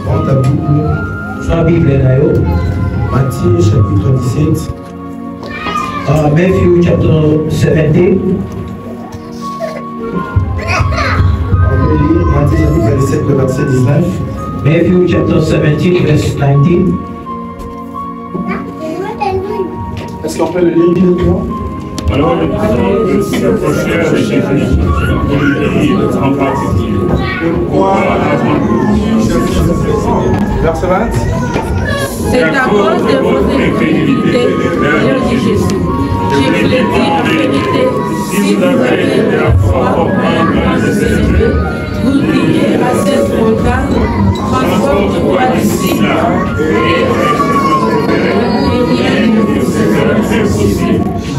Prends ta Bible. Matthieu chapitre 17. Matthew chapter 17. On peut lire Matthieu chapitre 17, le verset 19. Matthew chapter 17, verse 19. Est-ce qu'on peut le lire directement? Alors, le s'approchait avec Jésus pour lui dire en particulier. Verset 20. C'est à cause de votre incrédulité, Dieu dit Jésus. Je vous le dis en vérité, si vous avez la foi au moment de ce lieu, vous direz à cette montagne, transporte-toi d'ici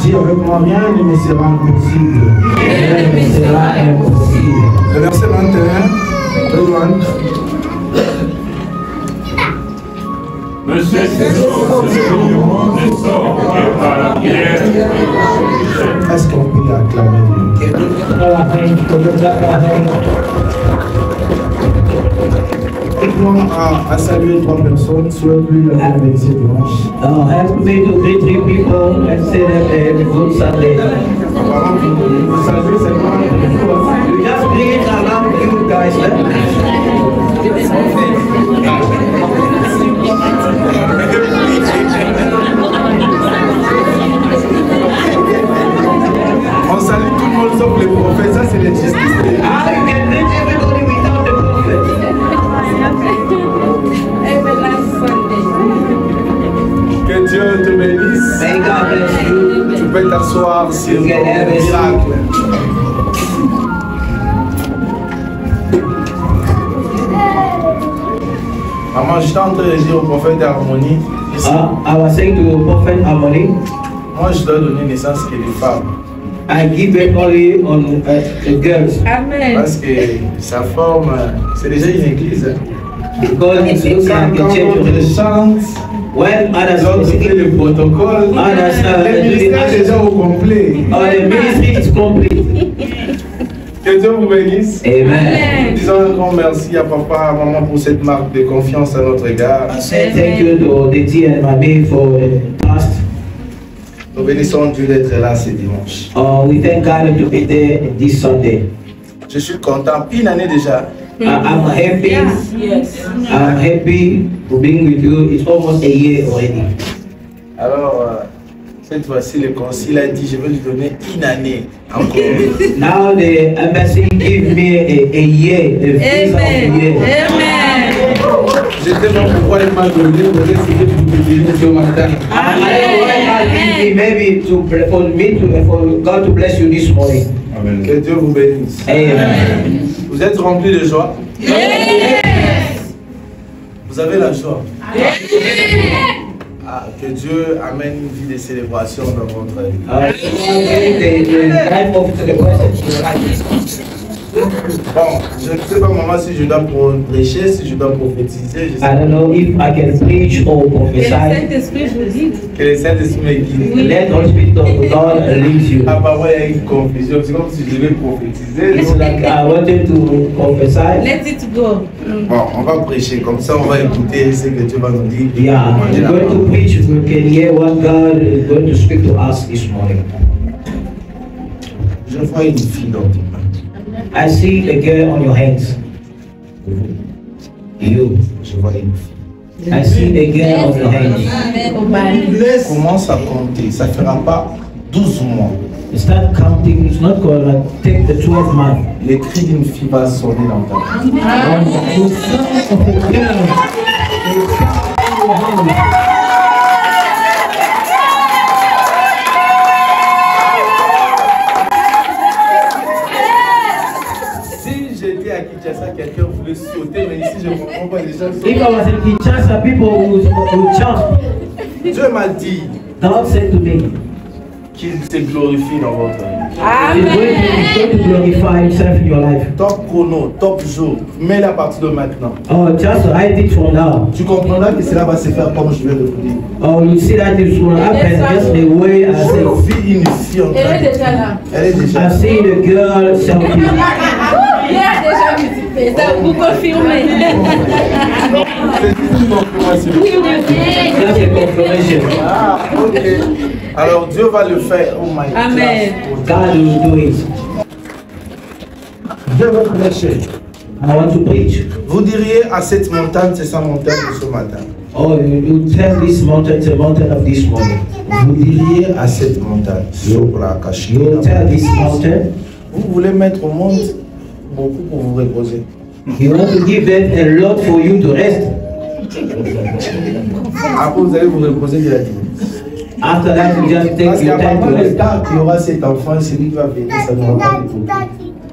Dis avec moi, rien ne me sera impossible. Rien ne sera impossible. Le verset 21. Rejoindre. Ne cessez de sort que par la prière. Est-ce qu'on peut acclamer Dieu? Dites-moi à saluer 3 personnes, souhaite-lui la bénédiction dimanche. Help me to greet 3 people and say that a good Sunday. Apparemment, vous saluez seulement You just greet around you guys. on salue tout le monde sauf les prophètes, ça c'est les justices. You can greet everybody without the prophet. Que Dieu te bénisse. May God bless you. Tu peux t'asseoir sur le miracle. Maman, j'étais en train de dire au prophète d'harmonie. I was saying to Prophet Harmony, Moi, je dois donner naissance que des femmes. I give birth only on the girls. Amen. Parce que sa forme, c'est déjà une église. Because it looks Quand like a church on already. chante, When others l'autre fait le protocole, others le ministère est déjà au complet. the ministry is complete. Que Dieu vous bénisse. Amen. Disons un grand merci à papa, à maman pour cette marque de confiance à notre égard. I say thank you to the T and Mami for the past. Nous bénissons Dieu d'être là ce dimanche. We thank God to be there this Sunday. Je suis content. Une année déjà. I'm happy. Yes. I'm happy to being with you. It's almost a year already. Alors, cette fois-ci, le concile a dit, je vais lui donner une année encore. Now the embassy give me a year, a visa of a year. Amen. Je sais pas pourquoi il m'a donné, pour essayer de vous bénir ce matin. I don't know why God give me maybe for God to bless you this morning. Amen. Que Dieu vous bénisse. Amen. Vous êtes remplis de joie. Yes. Vous avez la joie. Ah, que Dieu amène une vie de célébration dans votre vie. The life of the person. Bon, je ne sais pas maman si je dois prêcher, si je dois prophétiser. Je sais I don't know if I can preach or Que le prophesy. Saint-Esprit vous guide. que le Saint-Esprit me guide. Let the Spirit of God lead you. Ah, parfois il y a une confusion. C'est comme si je devais prophétiser. It's like I wanted to prophesy. Let it go. Bon, on va prêcher. Comme ça, on va écouter ce que Dieu va nous dire. Yeah, we're going to preach. We can hear what God is going to speak to us this morning. Je vois une fille dans tes mains. I see a girl on your hands. You. Je vois une fille. I see a girl on your hands. Commence à compter. Ça ne fera pas 12 mois. Start counting. It's not going to take the 12 months. Les cris d'une fille va sonner dans ta main. Si j'étais à Kinshasa, quelqu'un voulait sauter, mais ici je ne comprends pas les gens. If I was in Kinshasa, people would chant. Dieu m'a dit, God said to me, qu'il se glorifie dans votre vie. He's going to glorify Himself in your life. Top chrono, top jour, mets-le à partir de maintenant. Oh, just write it from now. Tu comprendras que cela va se faire comme je viens de vous dire. Oh, you see that it will happen just the way I Je said. vis une fille en train Elle est déjà là. Elle est déjà I see the girl selfie. Il a déjà visité, ça vous confirmez. C'est une confirmation. That's a confirmation. Ah, ok. Alors Dieu va le faire. Oh my God. Amen. God will do it. Je veux prêcher. I want to preach. Vous diriez à cette montagne, c'est sa montagne de ce matin. Oh, you tell this mountain, it's a mountain of this morning. Vous diriez à cette montagne, Sopra Kashina. You tell this mountain, Vous voulez mettre au monde beaucoup pour vous reposer. you want to give them a lot for you to rest. Après vous allez vous reposer directement. After that, you just Parce take qu'il y a your time pas to mal de rest. temps qu'il y aura cet enfant, celui qui va venir, ça ne va pas du tout.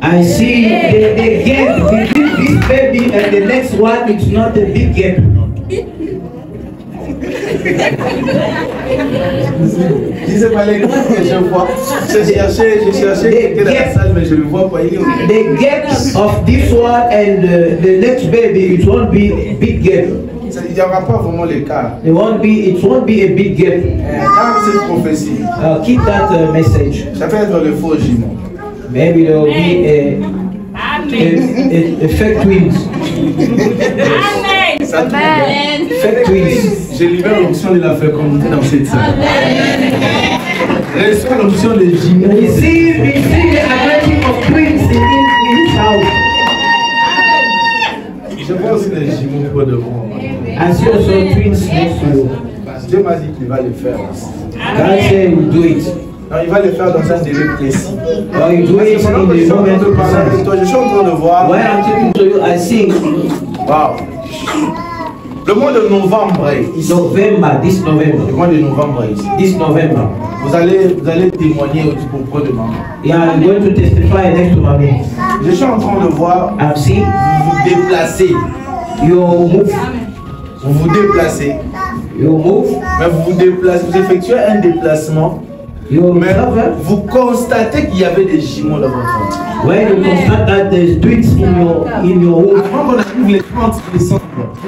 I see the gap between this baby and the next one, it's not a big gap. Je ne sais pas les gars que je vois. J'ai cherché quelqu'un dans la salle, mais je ne le vois pas. Il est où? The gap of this one and the next baby, it won't be a big gap. Il n'y aura pas vraiment l'écart. It won't be a big gap. Dans cette prophétie, Keep that message. ça peut être le faux jumeau. Maybe there will be a fake twins. Ça tout Fake twins. J'ai libéré l'option de la fécondité dans cette salle. Reçois l'option de jumeaux. Receive the anointing of twins in this house. Je vois aussi les jumeaux pour de bon. I see also twins next to you. Dieu m'a dit qu'il va le faire. God said he will do it. Non, il va le faire dans un délai précis. Or you do Parce it que pendant in que je the suis en train moment de parler avec precise. toi, je suis en train de voir. When I'm talking to you, I see Wow. Le mois de novembre est ici. November, this Le November, mois de novembre est ici. this November. Vous allez témoigner auprès de maman. You are going to testify next to mommy. Je suis en train de voir I've seen vous déplacer. you move, Vous vous déplacez. Mais vous vous déplacez, vous effectuez un déplacement. you Mais travel. vous constatez qu'il y avait des jumeaux dans votre ventre. When you constate that there's twins in your womb. Avant qu'on arrive les 30 décembre,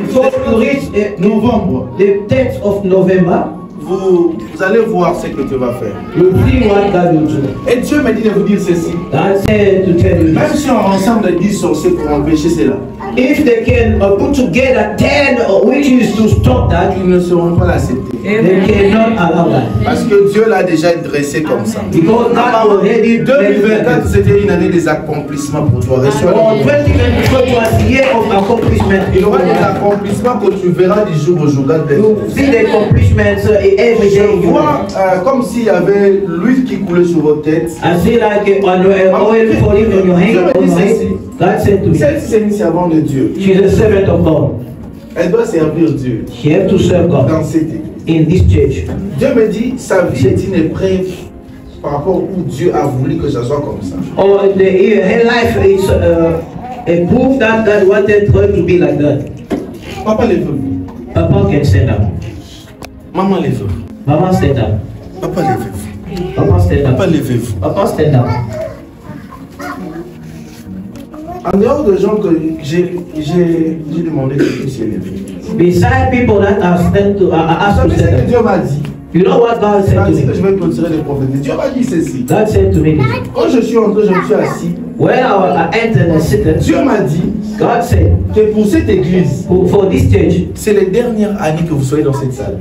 Before you reach novembre, the 10th of November, vous allez voir ce que Dieu va faire. you see what God will do. Et Dieu m'a dit de vous dire ceci. God said to tell you Même this. si on rassemble 10 sorciers pour empêcher cela, If they can put together 10 witches to stop that, ils ne seront pas l'accepter. they cannot allow that. Parce que Dieu l'a déjà dressé comme ça. Because God already 2024, c'était une année des accomplissements pour toi. Reçois For le 2024 was year of accomplishment. Il y aura des accomplissements que tu verras du jour au jour. God bless. You see the accomplishments every day. Je vois comme s'il y avait l'huile qui coulait sur votre tête. I see like oil falling on your hand. God said to me, Celle-ci, c'est une servante de Dieu. she's a servant of God. Elle doit servir Dieu She has to serve God dans cette église. in this church. Dieu me dit, sa vie est une épreuve par rapport où Dieu a voulu que ça soit comme ça. Or her life is a proof that God wanted her to be like that. Papa, lève-vous. Papa can stand up. Maman, lève-vous. Mama stand up. Papa, lève-vous. Papa stand Papa, up. lève-vous. Papa stand up. En dehors de gens que j'ai demandé de plus s'élever. Beside people that are stand to Vous asked savez to ce stand que up. Dieu m'a dit? You know what God Il said m'a to dit que je me? vais clôturer les prophètes. Dieu m'a dit ceci. God said to me this. Quand je suis entré, je me suis assis. When I entered and sit, Dieu m'a dit God said, que pour cette église, for this stage, c'est les dernières années que vous soyez dans cette salle.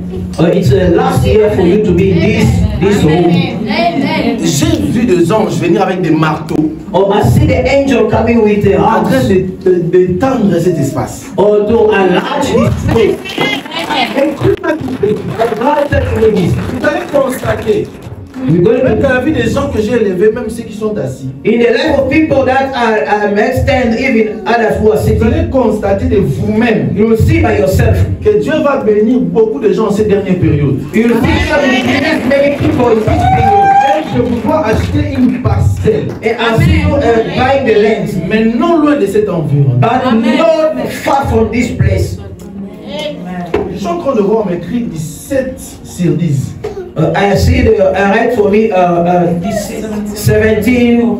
it's the last year for you to be in this home. J'ai vu des anges venir avec des marteaux Or I see the angel coming with the en train arms de tendre cet espace. or to enlarge this space. God said to me this. Vous allez constater, We're going même to dans la vie des gens que j'ai élevés, même ceux qui sont assis, in the life of people that are stand, even others who are vous sitting, allez constater de vous-même you will see by yourself. que Dieu va bénir beaucoup de gens en cette dernière période. You will see many people in this period. Je vous vois acheter une parcelle, And I see you buying the land, mais non loin de cet environnement. but not far from this place. Je suis en train de voir m'écrire 17 sur 10. I see I write for me 17/10.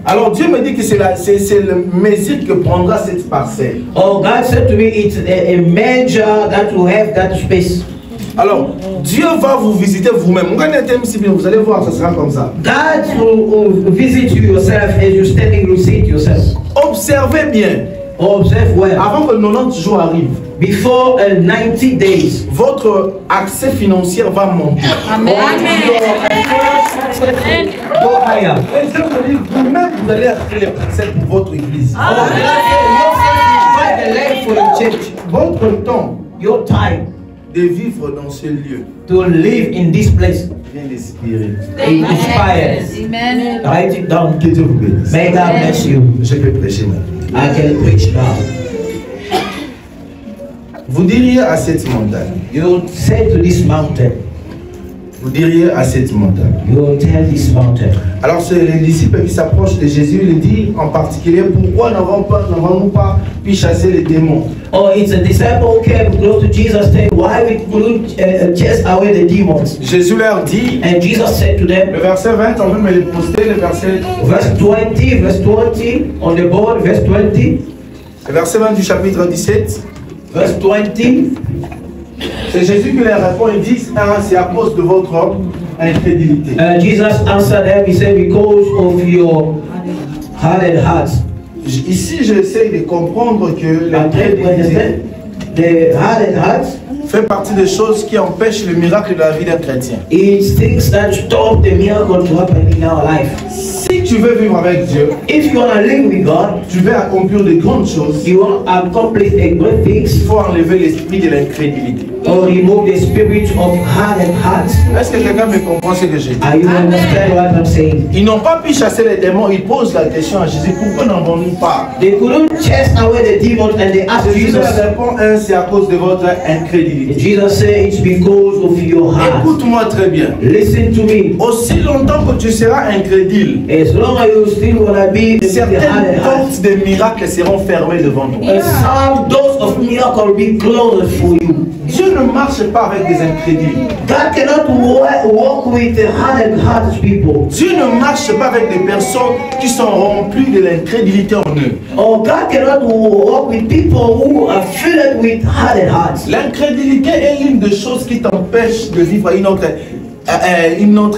Alors Dieu me dit que c'est le Messie que prendra cette parcelle. Oh, God said to me, it's a measure that will have that space. Alors, Dieu va vous visiter vous-même. Vous allez voir, ce sera comme ça. God will visit you yourself as you standing, you see it yourself. Observez bien. Observe well. Avant que 90 jours arrivent, before 90 days, votre accès financier va monter. Amen. Go higher. Et je vous dis, vous-même, vous allez acheter les parcelles pour votre église. Votre temps, your time de vivre dans ce lieu, to live in this place, vient d'expirer. it inspires. Amen. Write it down. Que Dieu vous bénisse. May God bless you. Je peux prêcher maintenant. I can preach now. Vous diriez à cette montagne, You say to this mountain, vous diriez à cette montagne. you will tell this mountain. Alors c'est les disciples qui s'approchent de Jésus, il dit en particulier, pourquoi n'avons-nous pas pu chasser les démons? Oh, it's a disciple who came close to Jesus, saying, why we couldn't chase away the demons? Jésus leur dit, And Jesus said to them, le verset 20, on veut me le poster, le verset verse 20 on the board, verse 20, le verset 20 du chapitre 17. verse 20. C'est Jésus qui leur répond, il dit, c'est à cause de votre incrédulité. Jesus answered them, he said, because of your hardened hearts. Ici, j'essaie de comprendre que You l'incrédulité understand? The hardened hearts, fait partie des choses qui empêchent le miracle de la vie d'un chrétien. it's things that stop the miracle to happen in our life. Si tu veux vivre avec Dieu, If you want to live with God, tu veux accomplir de grandes choses, you want to accomplish a great il things, faut enlever l'esprit de l'incrédulité. or remove the spirit of hardened hearts. Est-ce que quelqu'un me comprend ce que j'ai dit? Are you understand what I'm saying? Ils n'ont pas pu chasser les démons, ils posent la question à Jésus, pourquoi n'en avons-nous pas? They couldn't chase away the demons, and they asked Jésus Jesus. leur répond, c'est à cause de votre incrédulité. Jesus said, it's because of your heart. Écoute-moi très bien. Listen to me. Aussi longtemps que tu seras incrédule, As long as you still want to be with the certaines hardened heart, portes de miracles seront fermées devant toi. some doors of miracle will be closed for you. Dieu ne marche pas avec des incrédules. God cannot walk with the hardened hearted people. Dieu ne marche pas avec des personnes qui sont remplies de l'incrédulité en eux. Or God cannot walk with people who are filled with hardened hearts. L'incrédulité est l'une des choses qui t'empêche de vivre une autre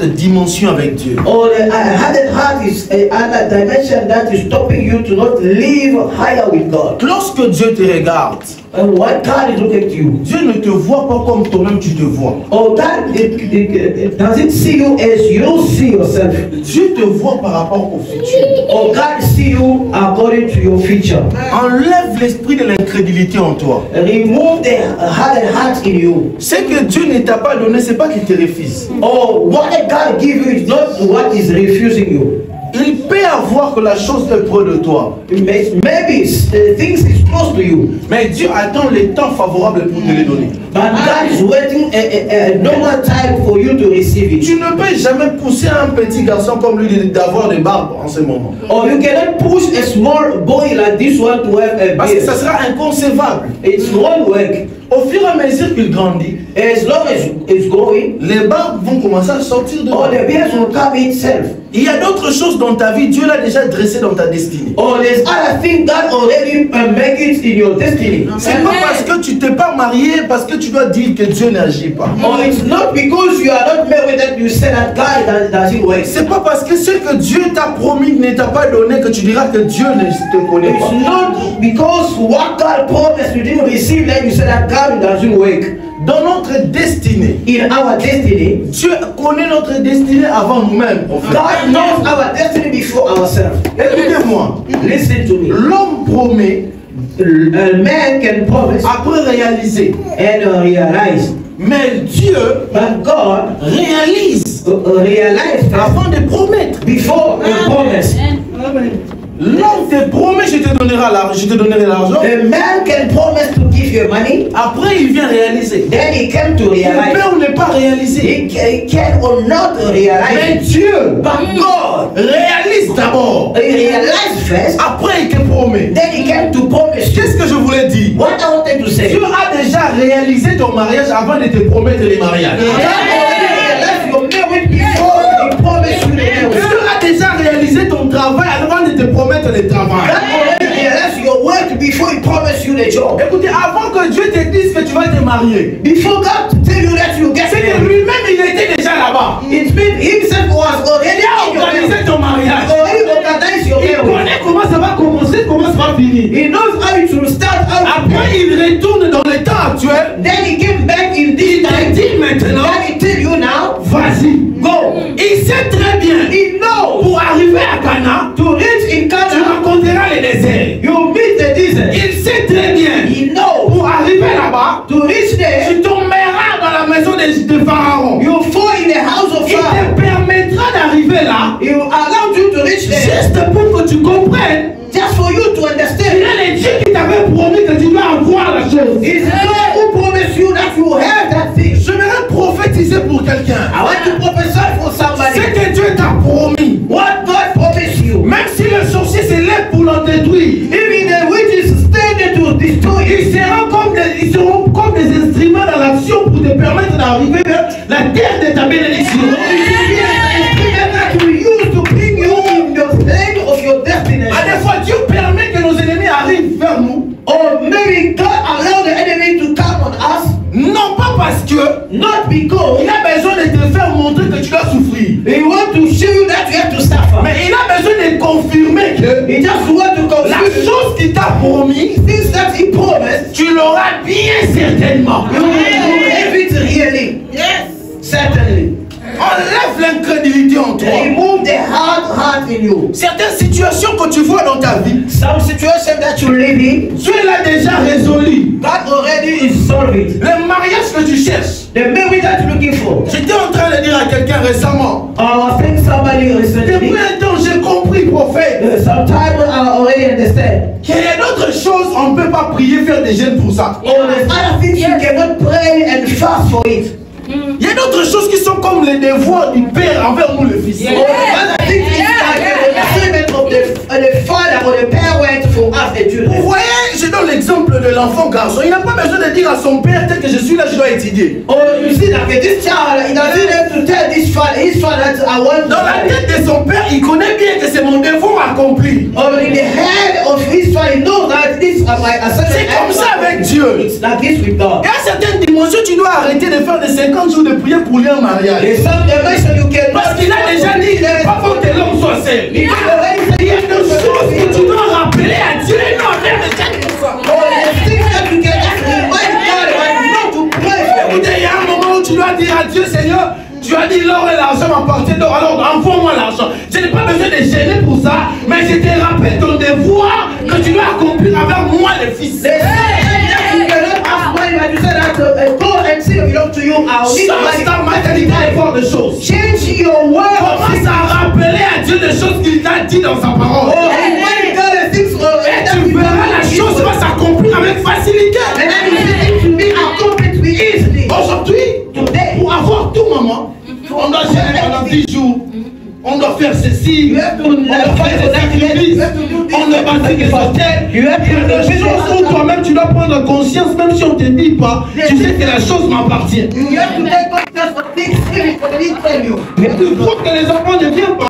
dimension avec Dieu. Or the hardened heart is another dimension that is stopping you to not live higher with God. Lorsque Dieu te regarde, And what God is looking at you. Dieu ne te voit pas comme toi-même tu te vois. Oh, God it doesn't see you as you see yourself. Dieu te voit par rapport au futur. Oh, God see you according to your future. Enlève l'esprit de l'incrédulité en toi. Remove the hardened heart in you. Ce que Dieu ne t'a pas donné, c'est pas qu'il te refuse. Oh, what God give you is not what is refusing you. Il peut avoir que la chose est près de toi. Maybe things is close to you. Mais Dieu attend le temps favorable pour te les donner. But God is waiting a normal time for you to receive it. Tu ne peux jamais pousser un petit garçon comme lui d'avoir des barbes en ce moment. Or you cannot push a small boy like this one to have a Parce que ça beard. sera inconcevable. It's one work. Au fur et à mesure qu'il grandit, As long as it's growing, les barbes vont commencer à sortir de or the beard will come itself. Il y a d'autres choses dans ta vie, Dieu l'a déjà dressé dans ta destinée. Or there's other thing God already make it in your destiny. C'est pas parce que tu t'es pas marié, parce que tu dois dire que Dieu n'agit pas. Or it's not because you are not married that you say that God doesn't work. C'est pas parce que ce que Dieu t'a promis ne t'a pas donné que tu diras que Dieu ne te connaît It's pas. not because what God promised you didn't receive that you say that God doesn't work. Dans notre destinée, In our destiny, Dieu connaît notre destinée avant nous-mêmes. God knows our destiny before ourselves. Écoutez-moi, Listen to me. l'homme promet A man can promise après réaliser, and realize, mais Dieu but God réalise realized avant de promettre. before the promise. L'homme te promet, je te donnerai l'argent. A man can promise to give you money, Après, il vient réaliser. then he came to Il realize. peut ou ne pas réaliser. He can or not Mais realize. Dieu, But God, réalise d'abord. he realized first, Après, il te promet. then he came to promise you. Qu'est-ce que je voulais dire? What I wanted to say, Dieu a déjà réalisé ton mariage avant de te promettre les mariages. Tu as déjà réalisé ton travail avant de te promettre le travail. Écoutez, avant que Dieu te dise que tu vas te marier, c'est que lui-même il était déjà là-bas. Il a organisé ton mariage. Il connaît comment ça va commencer, comment ça va finir. Après il retourne dans le temps actuel. Il te dit maintenant, vas-y, go. Il sait très bien, pour arriver à Cana, tu rencontreras le désert. Il sait très bien, pour arriver là-bas, tu tomberas dans la maison de Pharaon. Il te permettra d'arriver là, juste pour que tu comprennes. Just for you to understand. Il y a les dieux qui t'avaient promis que tu vas avoir la chose. It's God who promised you that you have that thing. Je vais prophétiser pour quelqu'un. I want to prophesy for somebody. Ce que Dieu t'a promis. What God promised you. Même si le sorcier se lève pour l'en détruire. Even the witches stand to destroy. Ils seront comme des instruments dans l'action pour te permettre d'arriver vers la terre de ta bénédiction. À des fois, Dieu permet que nos ennemis arrivent vers nous. Or maybe God allow the enemy to come on us. Non pas parce que, not because il a besoin de te faire montrer que tu dois souffrir. He want to show you that you have to suffer. Mais il a besoin de confirmer que he just want to confirm la chose qu'il t'a promis, things that he promised, tu l'auras bien certainement. You will have it really. Yes, certainly. Enlève l'incrédulité en toi. Remove the hard heart in you. Certaines situations que tu vois dans ta vie, some situations that you live in, Dieu l'a déjà résolu. God already is solving. Le mariage que tu cherches, the marriage that you're looking for. J'étais en train de dire à quelqu'un récemment. I think somebody recently. Depuis un temps, j'ai compris, prophète. Sometimes I already understand. Qu'il y a d'autres choses, on ne peut pas prier, faire des jeûnes pour ça. Oh, there's other things you cannot pray and fast for it. Il y a d'autres choses qui sont comme les devoirs du Père envers nous, le Fils. Other things is like the assignment of the Father or the parent for us, the children. Vous voyez, je donne l'exemple de l'enfant garçon. Il n'a pas besoin de dire à son père, tel que je suis là, je dois étudier. Oh, you see that this child, he doesn't have to tell his father that I want. Dans la tête de son père, il connaît bien que c'est mon devoir accompli. Or in the head of his father, he knows that this is my assignment. C'est comme ça avec Dieu. It's like this with God. Il y a certaines dimensions, tu dois arrêter de faire des 50 jours de prière pour lui en mariage. Parce qu'il a déjà dit, il n'est pas faut que l'homme soit seul. Il y a des choses que tu dois rappeler à Dieu et non faire de chaque fois. Écoutez, il y a un moment où tu dois dire à Dieu, Seigneur, tu as dit l'or et l'argent m'appartiennent, alors envoie-moi l'argent. Je n'ai pas besoin de gêner pour ça, mais je te rappelle ton devoir que tu dois accomplir avec moi, le Fils. Change your word. Commence à rappeler à Dieu des choses qu'il t'a dit dans sa parole. Et tu verras la chose va s'accomplir avec facilité. Aujourd'hui, pour avoir tout, maman, on doit gérer pendant 10 jours. On doit faire ceci, on doit faire des sacrifices, on doit bâtir des hôtels. Il y a des choses où toi-même tu dois prendre conscience, même si on ne te dit pas, tu sais que la chose m'appartient. Il faut que les enfants ne viennent pas.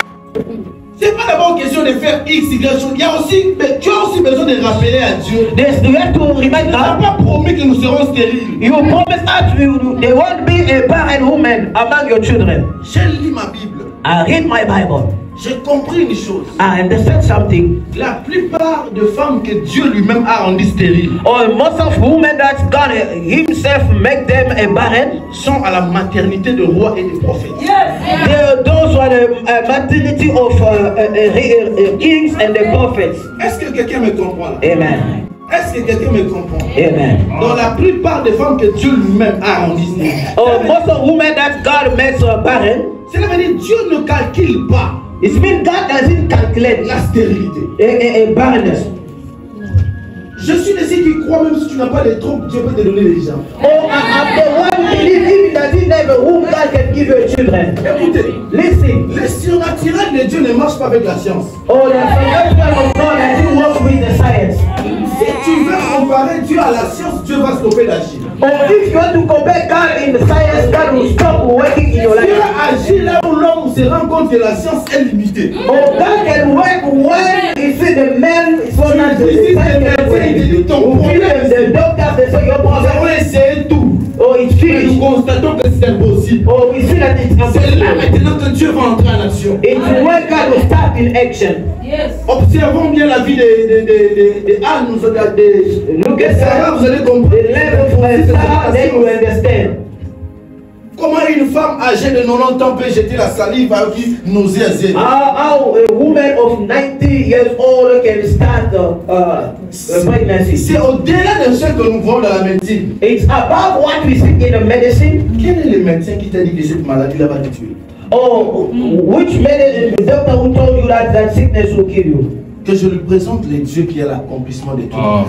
C'est pas d'abord question de faire X, Y chose. Tu as aussi besoin de rappeler à Dieu. Il n'a pas promis que nous serons stériles. You promise that there won't be a barren woman among your children. J'ai lu ma Bible. I read my Bible. J'ai compris une chose. I understand something. La plupart de femmes que Dieu lui-même a rendues stériles, or most of women that God himself make them a barren, sont à la maternité de rois et de prophètes. Those are the maternity of kings and the prophets. Est-ce que quelqu'un me comprend là? Amen. Est-ce que quelqu'un me comprend? Amen. Dans la plupart des femmes que Dieu lui-même a rendues stériles, or most of women that God makes barren, cela veut dire Dieu ne calcule pas. It means God doesn't calculate la stérilité. A barrenness. Je suis de ceux qui croient, même si tu n'as pas les trompes, Dieu peut te donner les gens. Oh, I'm the one who believes even doesn't have a womb God can give your children. Écoutez, listen. Le surnaturel de Dieu ne marche pas avec la science. Oh, the supernatural of God doesn't work with the science. Si tu veux comparer Dieu à la science, Dieu va stopper d'agir. Or if you want to compare God in the science, God will stop working in your Dieu life. agit là où l'homme se rend compte que la science est limitée. Or God can work when you see the man is so not the doctor, they say your Nous problem. avons essayé tout. Oh, it's Mais nous finished. constatons que c'est impossible. Oh, we see that it's C'est là impossible. maintenant que Dieu va entrer en action. It's when God will start in action. Yes. Observons bien la vie de Anne. Nous regardons. Look at Sarah, that. vous allez comprendre. The level of Sarah, then you understand. Comment une femme âgée de 90 ans peut jeter la salive avec une nausée zéro. How a woman of 90 years old can start pregnancy. C'est au-delà de ce que nous voyons dans la médecine. It's about what we see in the medicine. Quel est le médecin qui t'a dit que cette maladie-là va te tuer? Oh, which medicine, the doctor who told you that that sickness will kill you? Que je lui présente les dieux qui est l'accomplissement de tout. Oh,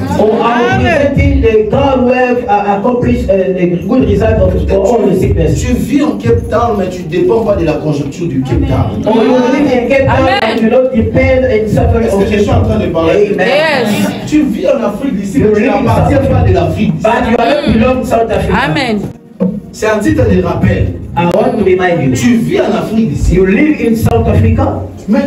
I'm presenting the God who have accomplished the good result of all the sickness. Tu vis en Cape Town, mais tu ne dépends pas de la conjoncture du Cape Town. Oh, you live in Cape Town and you don't depend and suffer Est-ce on que je suis en train de parler? Amen. Yes. Tu vis en Afrique d'ici, mais tu n'appartiens pas de l'Afrique. But you are not belong to South Africa. Amen. C'est un titre de rappel. I want to remind you. Tu vis en Afrique d'ici, You live in South Africa, mais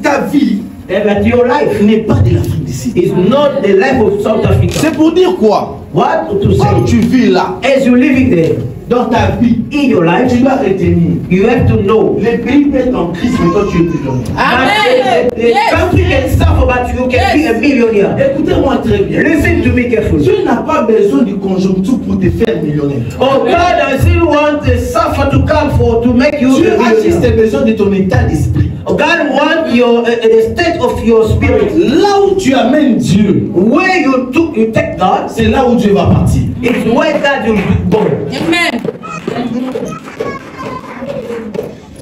ta vie but your life n'est pas de l'Afrique d'ici. is not the life of South Africa. C'est pour dire quoi? What to Quand say? tu vis là, As you're living there, dans ta vie, in your life, tu dois retenir. you have to know. Les pays peuvent être en crise, mais toi tu es millionnaire. Amen. The country can suffer, but you can be a millionaire. Écoutez-moi très bien. Listen to me carefully. Dieu n'a pas besoin de conjoncture pour te faire millionnaire. Oh, God doesn't want the suffer to come for to make you Dieu a a juste millionaire. besoin de ton état d'esprit. God wants your the state of your spirit. Là où tu amènes Dieu, Where you take God, c'est là où Dieu va partir. it's where God will go. Amen.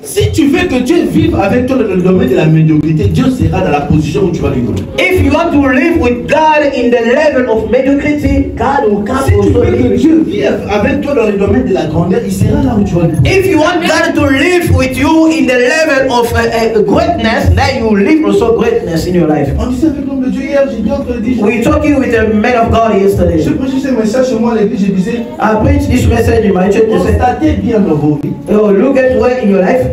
Si tu veux que Dieu vive avec toi dans le domaine de la médiocrité, Dieu sera dans la position où tu vas lui donner. If you want to live with God in the level of mediocrity, God will come Si tu also veux que live with Dieu you. vive avec toi dans le domaine de la grandeur, il sera là où tu vas lui donner. If you want God to live with you in the level of greatness, then you live also greatness in your life. On disait avec l'homme de Dieu hier, j'ai dit entre dit, We talking with a man of God yesterday. je prêchais ce message chez moi à l'église, je disais, I preached this message in my church. They said, constatez bien dans vos vies, oh, look at where in your life.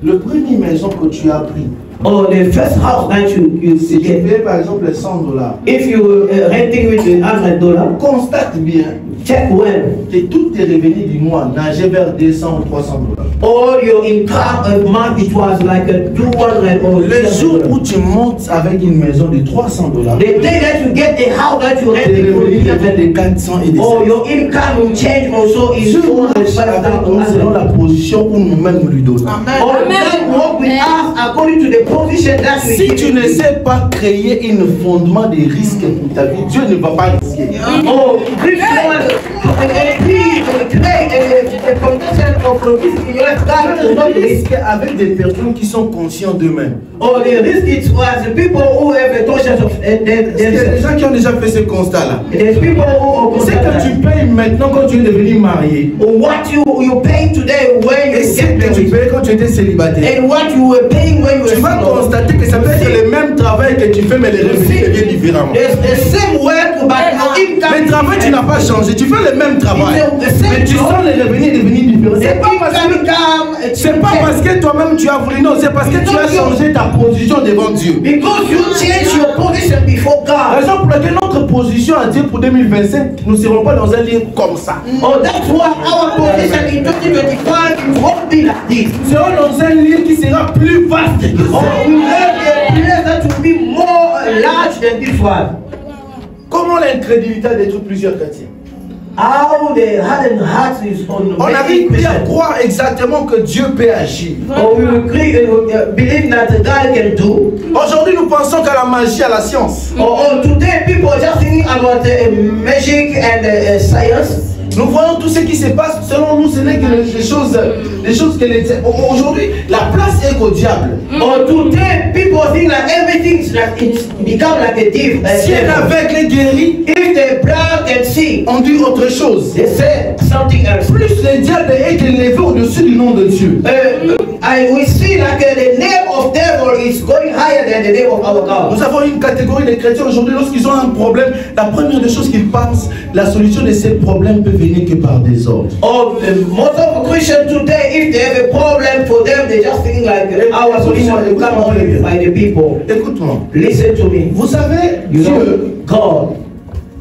le premier maison que tu as pris, Oh, the first house that you si tu get. payes par exemple les $100, If you renting with $100, constate bien check well. que tous tes revenus du mois nageaient vers $200 ou $300. All your income a month it was like a 200 or Le jour où $300. tu montes avec une maison de $300, The day that you get a house that you tes rent revenus it deviennent de 400 et des or 700. your income will change also in Dieu marche avec nous selon la 400. position où nous-mêmes nous lui donnons. Or God walk with us according to the position that we Si give tu him. ne sais pas créer un fondement de risque pour ta vie, Dieu ne va pas risquer. Oh, this one, create a condition of risk in your life. God will not risk. Risque avec des personnes qui sont conscients d'eux-mêmes. Or the risk it was the people who have a conscience of Est-ce qu'il y a des themselves. gens qui ont déjà fait ce constat-là? There's people who are C'est que tu payes maintenant quand tu es devenu marié. what you pay today when Et you c'est get que tu married, payais quand tu étais célibataire. and what you were paying when you were Tu vas single. constater que ça peut être le même travail que tu fais, mais les revenus deviennent différemment. It's the same work, but your income. Le travail, tu n'as pas changé. Tu fais le même travail. Mais tu sens les revenus devenir différents. C'est pas parce que toi-même tu as voulu, non, c'est parce que tu as changé ta position devant Dieu. Because you change your position before La God. raison pour laquelle notre position à Dieu pour 2025, nous ne serons pas dans un lieu comme ça. Oh, that's why our position in 2025 won't be like this. Nous serons dans un lieu qui sera plus vaste que Oh, ça. we have a place that will be more large than this one. Comment l'incrédulité détruit plusieurs chrétiens? How the hardened heart is on On many arrive bien à Christians. croire exactement que Dieu peut agir. Oh, we will believe that God can do. Aujourd'hui, nous pensons qu'à la magie, à la science. Oh, today people are just thinking about magic and science. Nous voyons tout ce qui se passe. Selon nous, ce n'est que les choses que les... Aujourd'hui, la place est qu'au diable. Or today people think that everything's like it's become like a thief. Si un aveugle est guéri, If the blind and see. On dit autre chose. They said something else. Plus le diable est élevé au-dessus du nom de Dieu. We see like the name of devil is going higher than the name of our God. Nous avons une catégorie de chrétiens aujourd'hui, lorsqu'ils ont un problème, la première des choses qu'ils pensent, la solution de ces problèmes peut venir que par des ordres. Most of the Christians today, if they have a problem for them, they just think like our solution will come only by the people. Écoute-moi. Listen to me. Vous savez, Dieu, God,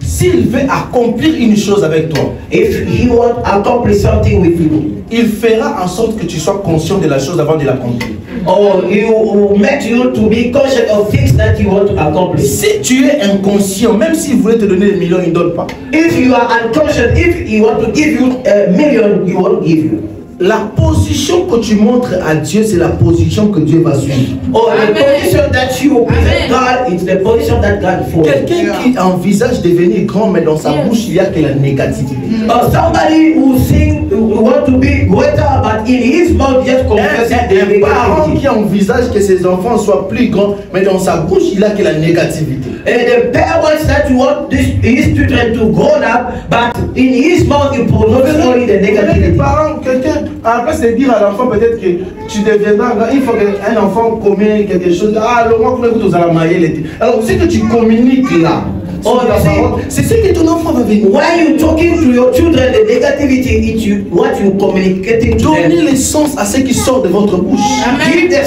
s'il veut accomplir une chose avec toi, if He wants to accomplish something with you, il fera en sorte que tu sois conscient de la chose avant de l'accomplir. or He will make you to be conscious of things that you want to accomplish. Si tu es inconscient, même s'il voulait te donner des millions, il ne donne pas. If you are unconscious, if He want to give you a million, He won't give you. La position que tu montres à Dieu, c'est la position que Dieu va suivre. Or the position that you present God, it's the position that God follows. Quelqu'un qui envisage devenir grand, mais dans sa bouche, il n'y a que la négativité. Or somebody who want to be greater, but in his mouth just confessing the Un parent negativity. qui envisage que ses enfants soient plus grands, mais dans sa bouche, il n'a que la négativité. And the parents that want his children to grow up, but in his mouth he pronounces only the negativity. Les parents, quelqu'un, à la place de dire à l'enfant peut-être que tu deviendras grand, il faut qu'un enfant communique quelque chose. Ah, le moi, comment vous allez marier. Alors, ce que tu communiques là, c'est ce que ton enfant va venir. When you talking to your children, the negativity, it's what you communicating to them. Donnez le sens à ce qui sort de votre bouche. Give the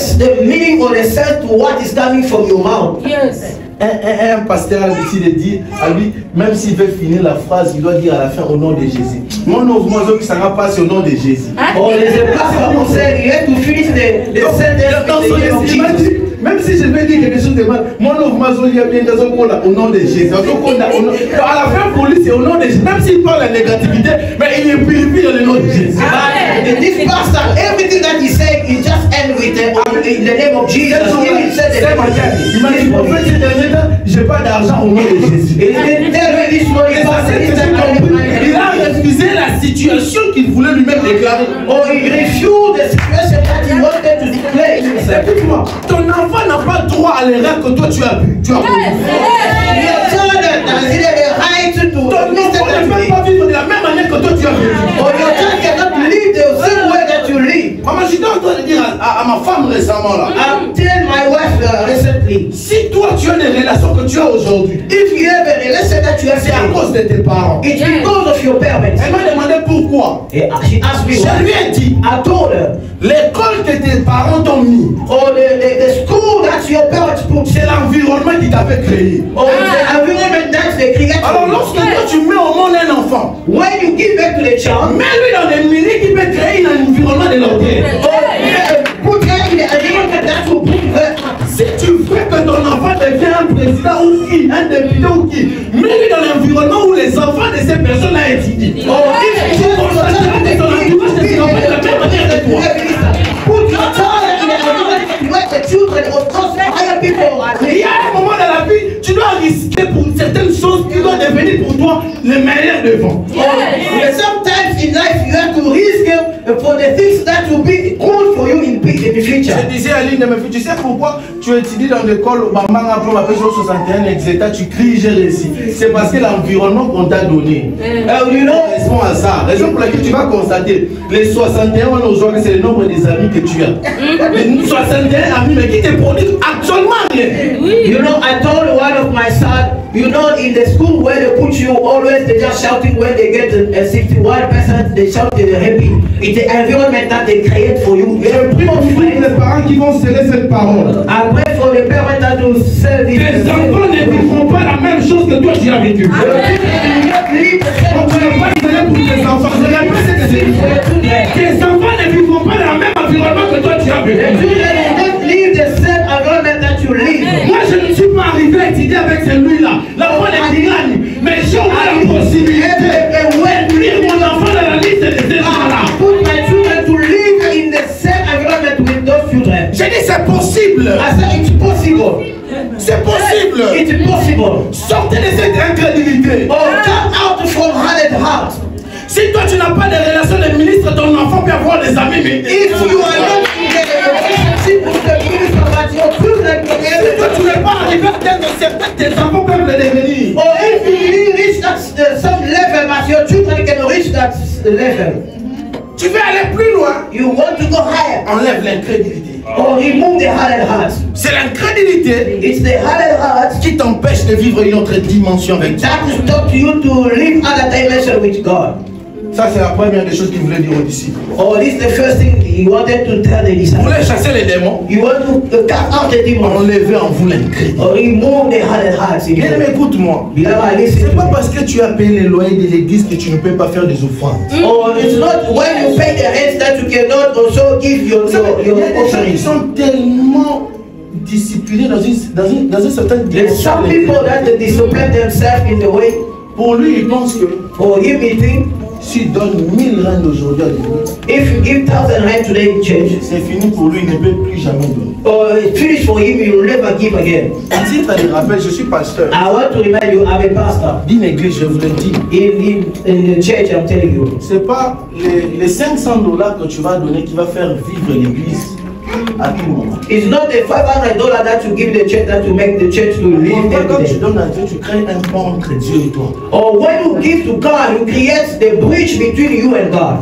meaning or the sense to what is coming from your mouth. Yes. Un pasteur a décidé de dire à lui, même s'il veut finir la phrase, il doit dire à la fin au nom de Jésus. Mon ouvre qui s'en va passer au nom de Jésus. Or there's a pastor who said you have to finish the sentence with the name of Jesus. Même si je vais dire quelque chose de mal, mon ouvre il y a bien des hommes au nom de Jésus. À la fin, pour lui, c'est au nom de Jésus. Même s'il parle la négativité, mais il est purifié dans le nom de Jésus. But this pastor, everything that he said, he just end with in the name of Jesus. He said the name of Jesus. Il m'a dit, prophète, ces derniers temps, j'ai pas d'argent au nom de Jésus. Il a refusé la situation qu'il voulait lui-même déclarer. Or he refused the situation that he wanted to declare. Écoute-moi, ton enfant n'a pas droit à l'erreur que toi tu as vu. Tu as Your children has the right to ton enfant ne peut pas vivre de la même manière que toi tu as vécu. or your child cannot live the same way that you live. Maman, j'étais en train de dire à ma femme récemment là. I'm telling my wife recently, Si toi tu as des relations que tu as aujourd'hui, if you have a relation that you have, c'est à cause de tes parents. it's because of your parents. Elle m'a demandé pourquoi. She asked me, Je lui ai dit, I told her, l'école que tes parents t'ont mis, or the school that your parents put, c'est l'environnement qui t'avait créé. or the environment that they created. Alors lorsque toi tu mets au monde un enfant, When you give back to the child, mets-lui dans des milieux qui peuvent créer un environnement de l'orgueil. put her in the environment that will put her. Si tu veux que ton enfant devienne un président ou qui, un député ou qui, mets-lui dans l'environnement où les enfants de ces personnes-là étudient. Or if you want Constateras que ton entourage ne sera pas de la même manière que toi. put your child in the environment where the children of those higher people are. Il y a un moment dans la vie, tu dois risquer pour certaines choses qui doivent devenir pour toi le meilleur devant. Sometimes in life you have to risk for the things that will be good for you in the future. Je disais à l'une de mes filles, tu sais pourquoi tu étudies dans l'école au Bambanga pour la pêche 61 etc. Tu cries, j'ai réussi. C'est parce que l'environnement qu'on t'a donné. You know, Restons à ça. Raison pour laquelle tu vas constater, les 61 aujourd'hui, c'est le nombre des amis que tu as. Les 61 amis, mais qui te produisent actuellement rien. you know, I told one of my son, you know, in the school where they put you, always they just shouting when they get a 61%, they shout they are happy. It's the environment that they create for you. You have Prie people pour friends. les parents qui vont sceller cette parole. I pray for the parents that will sell this. Tes enfants ne vivront pas la même chose que toi tu as vécu. Your children will not live the same On ne peut pas sceller pour tes enfants. Je répète ce que j'ai dit. for your children. Tes enfants ne vivront pas dans le même environnement que toi tu as The vécu. children will not live the same environment that you live. Moi je ne suis pas arrivé à étudier avec celui-là. La foi des Tirani. Mais j'ai eu la possibilité d'inclure mon enfant dans la liste de ces gens-là. I put my children to live in the same environment with those children. J'ai dit c'est possible. I said it's possible. C'est possible. It's possible. Sortez de cette incrédulité. Oh, come out from hardened heart. Si toi tu n'as pas de relation de ministre, ton enfant peut avoir des amis. Mais If you are not in the relationship with the minister, but your children can si toi tu n'es pas arrivé à atteindre certains, tes enfants peuvent le devenir. or if you really reach that some level, but your children can reach that level. Tu veux aller plus loin? You want to go higher. Enlève l'incrédulité. Or remove the hardened heart. C'est l'incrédulité It's the hardened heart qui t'empêche de vivre une autre dimension avec Dieu. that stops you to live other dimension with God. Ça, c'est la première des choses qu'il voulait dire aux disciples. Oh, this is the first thing he wanted to tell the Vous disciples. voulez chasser les démons? You want to cast out the demons. Enlevez en vous l'incrédulité. Or remove the hardened hearts in Bien aimé, you. écoute-moi. Beloved, listen C'est to pas me. parce que tu as payé les loyers de l'église que tu ne peux pas faire des offrandes. Or it's not when you pay the rent that you cannot also give your Il y a des gens qui offering. sont tellement disciplinés dans une certaine There's dimension. some people that they discipline themselves in the way. Pour lui, il pense que For him, he think s'il donne 1000 rand aujourd'hui à l'église, if you give 1,000 rand today in church, c'est fini pour lui, il ne peut plus jamais donner. or it's finished for him, he will never give again. À titre de rappel, je suis pasteur. I want to remind you, I'm a pastor D'une église, je vous le dis. in the church. I'm telling you, C'est pas les 500 dollars que tu vas donner qui va faire vivre l'église à tout moment. it's not the $500 that you give the church that you make the church to live Quand every tu day. donnes à Dieu, tu crées un pont entre Dieu et toi. Or when you give to God, you create the bridge between you and God.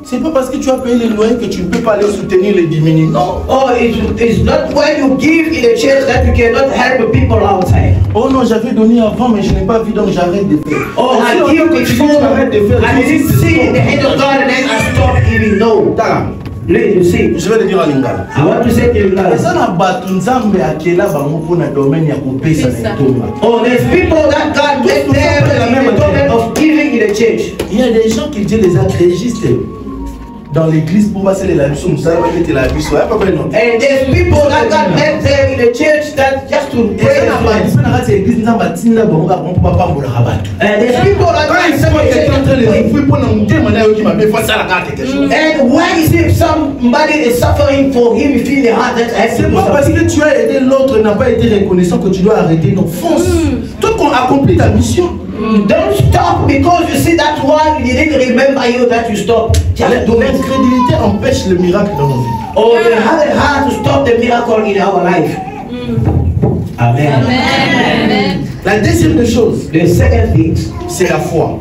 C'est pas parce que tu as payé les loyers que tu ne peux pas aller soutenir les diminués. Non. Or it's not when you give in the church that you cannot help the people outside. Oh non, j'avais donné avant, mais je n'ai pas vu, donc j'arrête de faire. Or Et si I on give dit que tu dis, before tu arrêtes de faire, I tu dis, didn't see the hand of God and then I stopped giving. No. Tara, You see, je vais le dire en lingala. I want to say to you guys. Eza na bato nzambe akela bango mpona domaine ya kopesa na etonga. Oh, there's people that God made them in the domain of giving in the church. Il y a des gens qui Dieu les a créés juste dans l'église pour passer les labios, ça va être la biso. And there's people that God made them in the church that just to pray. And there's people that God and when you see somebody is suffering for him, you feel the heart that has c'est to do pas parce something. que tu as aidé l'autre n'a pas été reconnaissant que tu dois arrêter. Non, fonce. Toi qu'on accomplit ta mission. Don't stop because you see that one, he didn't remember you that you stopped. Just do it. L'incrédulité empêche le miracle dans nos vies. Or they have it hard to stop the miracle in our life. Amen. Amen. La deuxième des choses, The second thing, c'est la foi.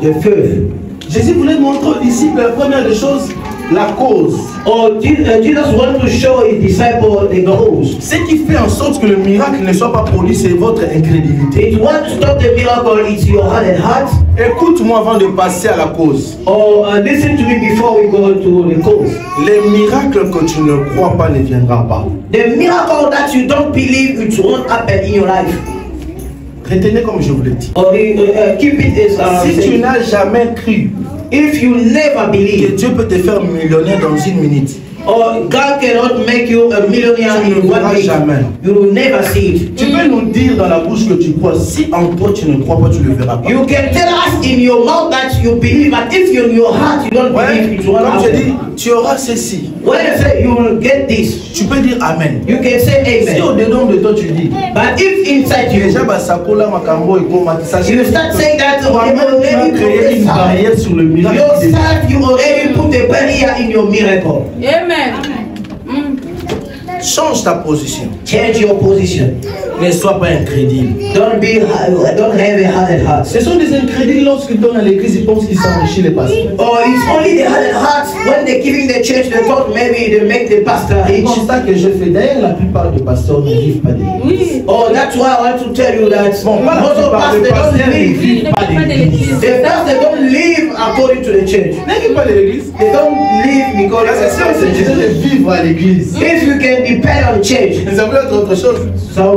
the faith. Jésus voulait montrer aux disciples la première des choses, la cause. Or Jesus wanted to show his disciples the cause. Ce qui fait en sorte que le miracle ne soit pas produit, c'est votre incrédulité. It want to stop the miracle, it's your heart and heart. Écoute-moi avant de passer à la cause. Or listen to me before we go to the cause. Les miracles que tu ne crois pas ne viendront pas. The miracle that you don't believe it won't happen in your life. Retenez comme je vous l'ai dit. Or keep it as Si tu n'as jamais cru if you never que believe, Dieu peut te faire millionnaire dans une minute, or God cannot make you a millionaire tu ne in one verras minute, jamais. you will never see it. Tu peux nous dire dans la bouche que tu crois. Si en toi tu ne crois pas, tu ne le verras pas. You can tell us in your mouth that you believe, but if in your heart you don't Ouais, believe, it won't comme je dis, happen. tu auras ceci. When I say you will get this, Tu peux dire Amen. you can say Si au amen. dedans de toi tu dis, But if inside you, déjà basakola makambo et comment ça you start saying that toi-même tu as créé une barrière sur le miracle. yourself, you already put the barrier in your miracle. Amen. Change ta position. Change your position. Ne sois pas incrédule. Don't have a hard heart. Ce sont des incrédules lorsqu'ils donnent à l'église, ils pensent qu'ils s'enrichissent les pasteurs. Or it's only the hard hearts when they're giving the church, they thought maybe they make the pastor C'est rich. comme ça que je fais. D'ailleurs, la plupart des pasteurs ne vivent pas d'église. Oui. Oh, that's why I want to tell you that Bon, pas la most of plupart des pastors don't pasteurs ne live. vivent pas d'église. The pastors don't live according to the church. Ne vivent pas de l'église. They don't live because La question, c'est de vivre à l'église. if you can depend on church, Ça veut être autre chose. so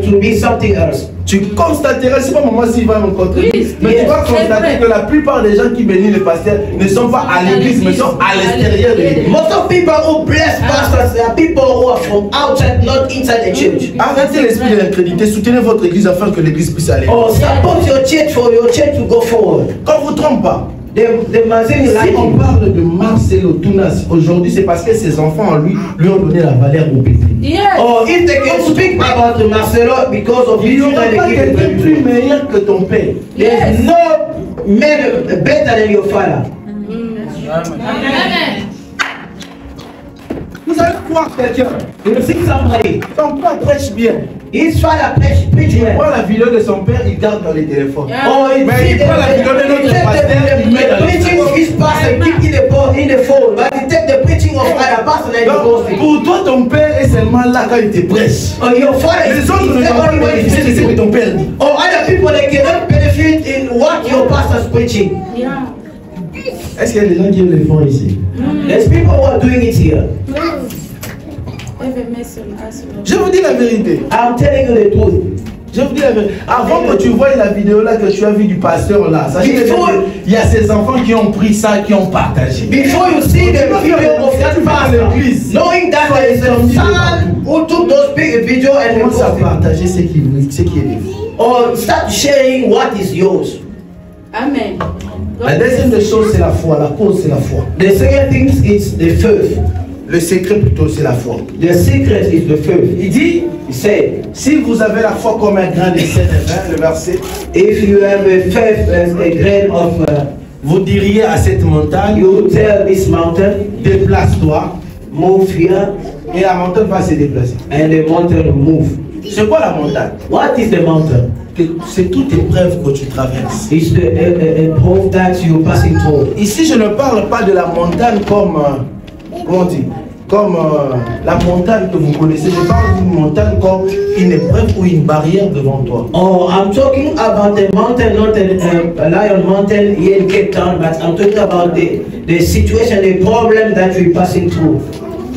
to be something else. Tu constateras, c'est pas moi s'il va me rencontrer, Oui, mais tu yes, vas c'est constater vrai. que la plupart des gens qui bénissent les pasteurs ne sont pas à l'église, mais sont à l'extérieur de l'église. Most of people who bless pastors, they are people who are from outside, not inside the church. Arrêtez l'esprit de l'incrédulité, soutenez votre église afin que l'église puisse aller. Or support your church for your church to go forward. Quand vous ne trompez pas, The Mazin si like on it. parle de Marcelo Tunas aujourd'hui, c'est parce que ses enfants en lui ont donné la valeur au pétrole. Yes. Or if they can speak about Marcelo because of Il you n'y aura that pas they give quelqu'un it. plus meilleur que ton père. There's no man better than your father. Amen. Vous allez voir quelqu'un. You will see somebody. Son père prêche bien. His father preach Il well. prend la vidéo de son père, il garde dans les téléphones. Oh, Mais il prend la vidéo de notre pasteur, il met dans the les preaching of his pastor keep in the phone, but he take the preaching of other pastor and he goes Donc, pour toi, ton père est seulement là quand il te prêche. Oh, your father is Les autres ne vont pas bénéficier de ce que ton père dit. or other people they cannot benefit in what your pastor is preaching. Est-ce qu'il y a des gens qui le font ici? There's people who are doing it here. Je vous dis la vérité. I'm telling you the truth. Je vous dis la vérité. Avant que tu voies la vidéo là que tu as vue du pasteur là, sachez qu'il y a ces enfants qui ont pris ça, qui ont partagé. Before you see the video of that pastor, knowing that there is a son who took those big video and Commence à partager ce qui est de vous. or start sharing what is yours. Amen. La deuxième des choses, c'est la foi. La cause, c'est la foi. The second thing is the faith. Le secret plutôt, c'est la foi. The secret is the faith. Il dit, He said, si vous avez la foi comme un grain de sénévé, le verset, if you have a faith as a grain of, vous diriez à cette montagne, you tell this mountain, déplace-toi, move here, et la montagne va se déplacer. and the mountain will move. C'est quoi la montagne? What is the mountain? C'est toute épreuve que tu traverses. It's the proof that you're passing through. Ici, je ne parle pas de la montagne comme, comment on dit, comme la montagne que vous connaissez. Je parle d'une montagne comme une épreuve ou une barrière devant toi. Oh, I'm talking about the mountain, not a lion mountain here in Cape Town, but I'm talking about the situation, the problem that we're passing through.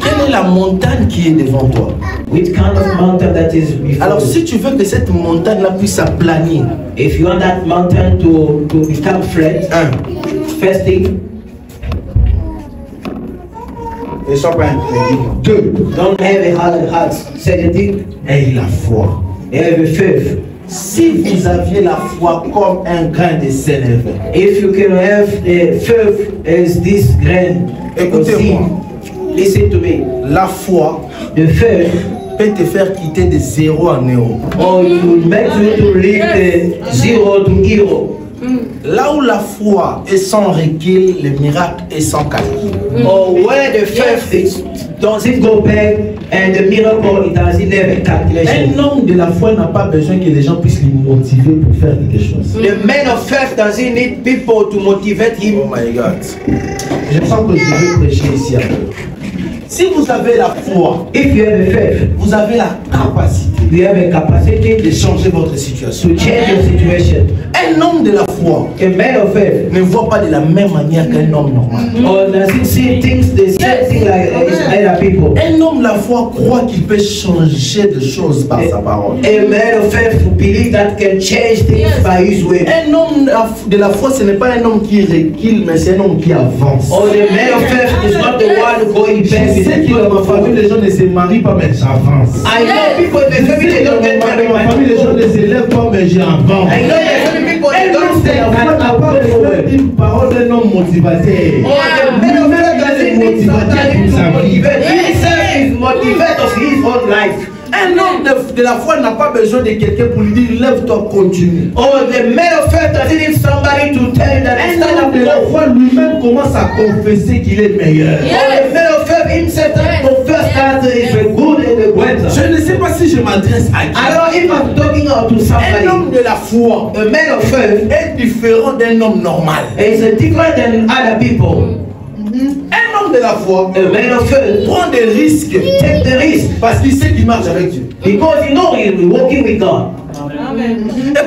Quelle est la montagne qui est devant toi? Which kind of mountain that is before Alors, you? si tu veux que cette montagne-là puisse aplanir, If you want that mountain to become flat, first thing, et sois pas incrédule. Deux, don't have a hard heart. Second thing, aie la foi. have a faith. Si vous aviez la foi comme un grain de sénévé, If you can have a faith as this grain of écoutez-moi, seed, listen to me. la foi The faith, peut te faire quitter de 0 à 0. or you make you to leave the 0 to hero. Là où la foi est sans recul, le miracle est sans calcul. Or where the faith is, does it go back and the miracle it does it never calculation. Un homme de la foi n'a pas besoin que les gens puissent le motiver pour faire quelque chose. The man of faith doesn't need people to motivate him. Oh my God. Je sens que je vais prêcher ici. Si vous avez la foi, If you have a faith, vous avez la capacité you have a capacity de changer votre situation. to change your situation. Un homme de la foi A man of faith, ne voit pas de la même manière qu'un homme normal. or does it see things the same thing like other people? Un homme de la foi croit qu'il peut changer de choses par sa parole. A man of faith who believes that can change things by his way. Un homme de la foi, ce n'est pas un homme qui recule, mais c'est un homme qui avance. Or the man of faith is not the one going back. Je sais que dans ma famille, les gens ne se marient pas, mais j'avance. I know people in the family they don't get Dans married. ma famille, les gens ne se lèvent pas, mais j'avance. I know the family people they Un don't homme stay de la foi n'a pas besoin d'une parole d'un homme motivateur. Or the man of faith doesn't need somebody to motivate. He himself is motivated of his own life. Un homme de la foi n'a pas besoin de quelqu'un pour lui dire lève-toi, continue. Or the man of faith doesn't need somebody to tell him that Un stand homme up de la to foi lui-même commence à confesser qu'il est meilleur. Or the man of faith himself confess that is a good and a greater. Je ne sais pas si je m'adresse à qui. I don't know if I'm talking out to Un somebody. homme de la foi A man of faith est différent d'un homme normal. is different than other people. Un homme de la foi A man of faith prend des risques take the risk parce qu'il sait qu'il marche avec Dieu. because you know he's walking with God.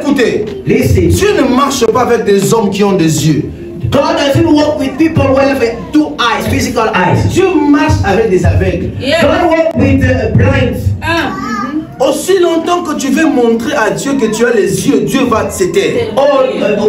Écoutez, Listen, Dieu ne marche pas avec des hommes qui ont des yeux. God doesn't walk with people who have two eyes, physical eyes. Dieu marche avec des aveugles. God walk with blind. Aussi longtemps que tu veux montrer à Dieu que tu as les yeux, Dieu va se taire. Or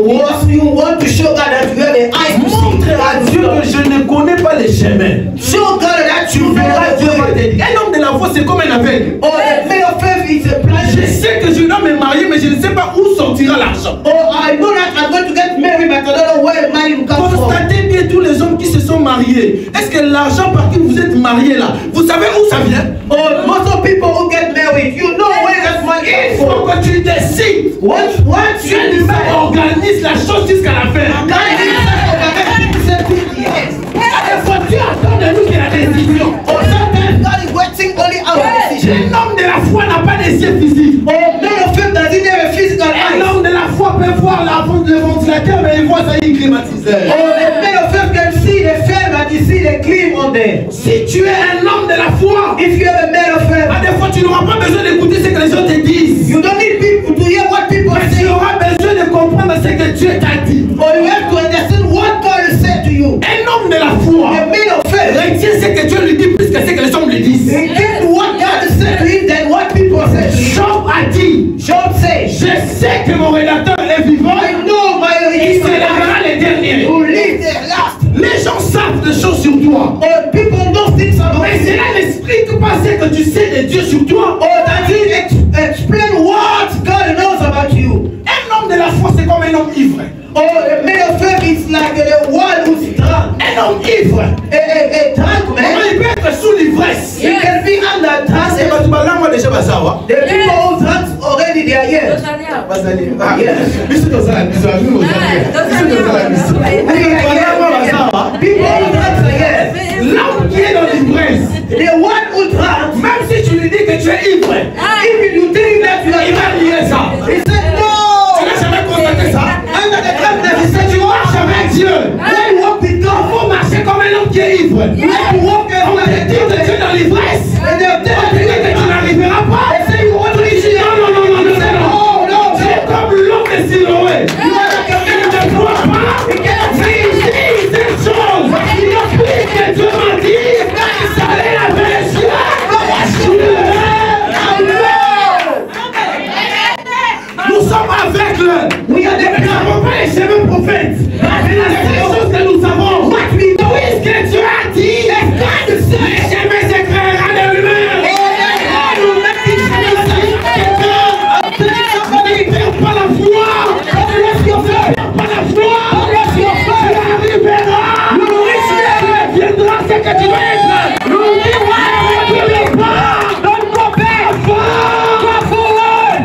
once you want to show God that you have an eye to Montre see, à Dieu que je ne connais pas les chemins. show God that Tu you verras, Dieu va know te dire. Un homme de la foi, c'est comme un aveugle. Or a man of faith is a Je blind. sais que je dois me marier, mais je ne sais pas où sortira l'argent. Or I know that I'm going to get married, but I don't know where money will come from. Constatez bien tous les hommes qui se sont mariés. Est-ce que l'argent par qui vous êtes mariés là, vous savez où ça vient? Or most of people who get married, you know where that money Il comes faut from. que tu décides. Once Tu you lui-même decide, organise la chose jusqu'à la fin. God himself organizes it, yes. Il faut que tu attendes de nous que la décision. Or sometimes radiateur, mais il voit ça, il climatiseur. Oh, the man of faith can see the fan, but you see the clean on there. Si tu es un homme de la foi, If you are a man of faith, à des fois tu n'auras pas besoin d'écouter ce que les gens te disent. you don't need people to hear what people Mais say. tu auras besoin de comprendre ce que Dieu t'a dit. Or you have to understand what God has said to you. Un homme de la foi A man of faith, retient ce que Dieu lui dit plus que ce que les hommes lui disent. he get what God has said to him than what people say to him. Job a dit, Job says, je sais que mon rédacteur est vivant, I know my il se Redeemer lèvera les derniers. who live there last. Les gens savent des choses sur toi. Or people know things about Mais you. cela n'explique pas ce que tu sais de Dieu sur toi. Or that he explain what God knows about you. Un homme de la foi, c'est comme un homme ivre. Or a man of faith is like the one who's drunk. Un homme ivre. A drunk Comment man, il peut être sous l'ivresse? he can be under drunk. C'est parce que là, moi déjà, bah, ça va. The people who drunk already they are here. People who drunk are here. L'homme qui est dans l'ivresse, The one who drunk, même si tu lui dis que tu es ivre, even you think that you are il va nier ça. he said Tu no. n'as jamais constaté ça? Under the drunkenness, he Si said tu you marches are. avec Dieu, When you walk with il God, faut marcher comme un homme qui est ivre. you have to walk On under te the dit que tu es dans l'ivresse. and they'll On tell te dit you que tu n'arriveras pas. they say you want to reach it. Non, non, non, non, non, non. Oh no, Tu es comme l'homme de Siloé. you are like a Il man ne croit pas. He cannot Mais il dit cette chose. Il a pris que Dieu m'a dit. Ça allait laver les cieux. Nous sommes avec le. We are the Nous n'avons pas les chemins prophètes. Mais la seule chose que nous savons, what we know oui, ce que Dieu a dit, les chemins se créera de lui-même. Ne perds pas la foi. Ne perds pas la foi. Tu arriveras. Tu deviendras ce que tu veux être. Ne recule pas. Don't go back. Go forward.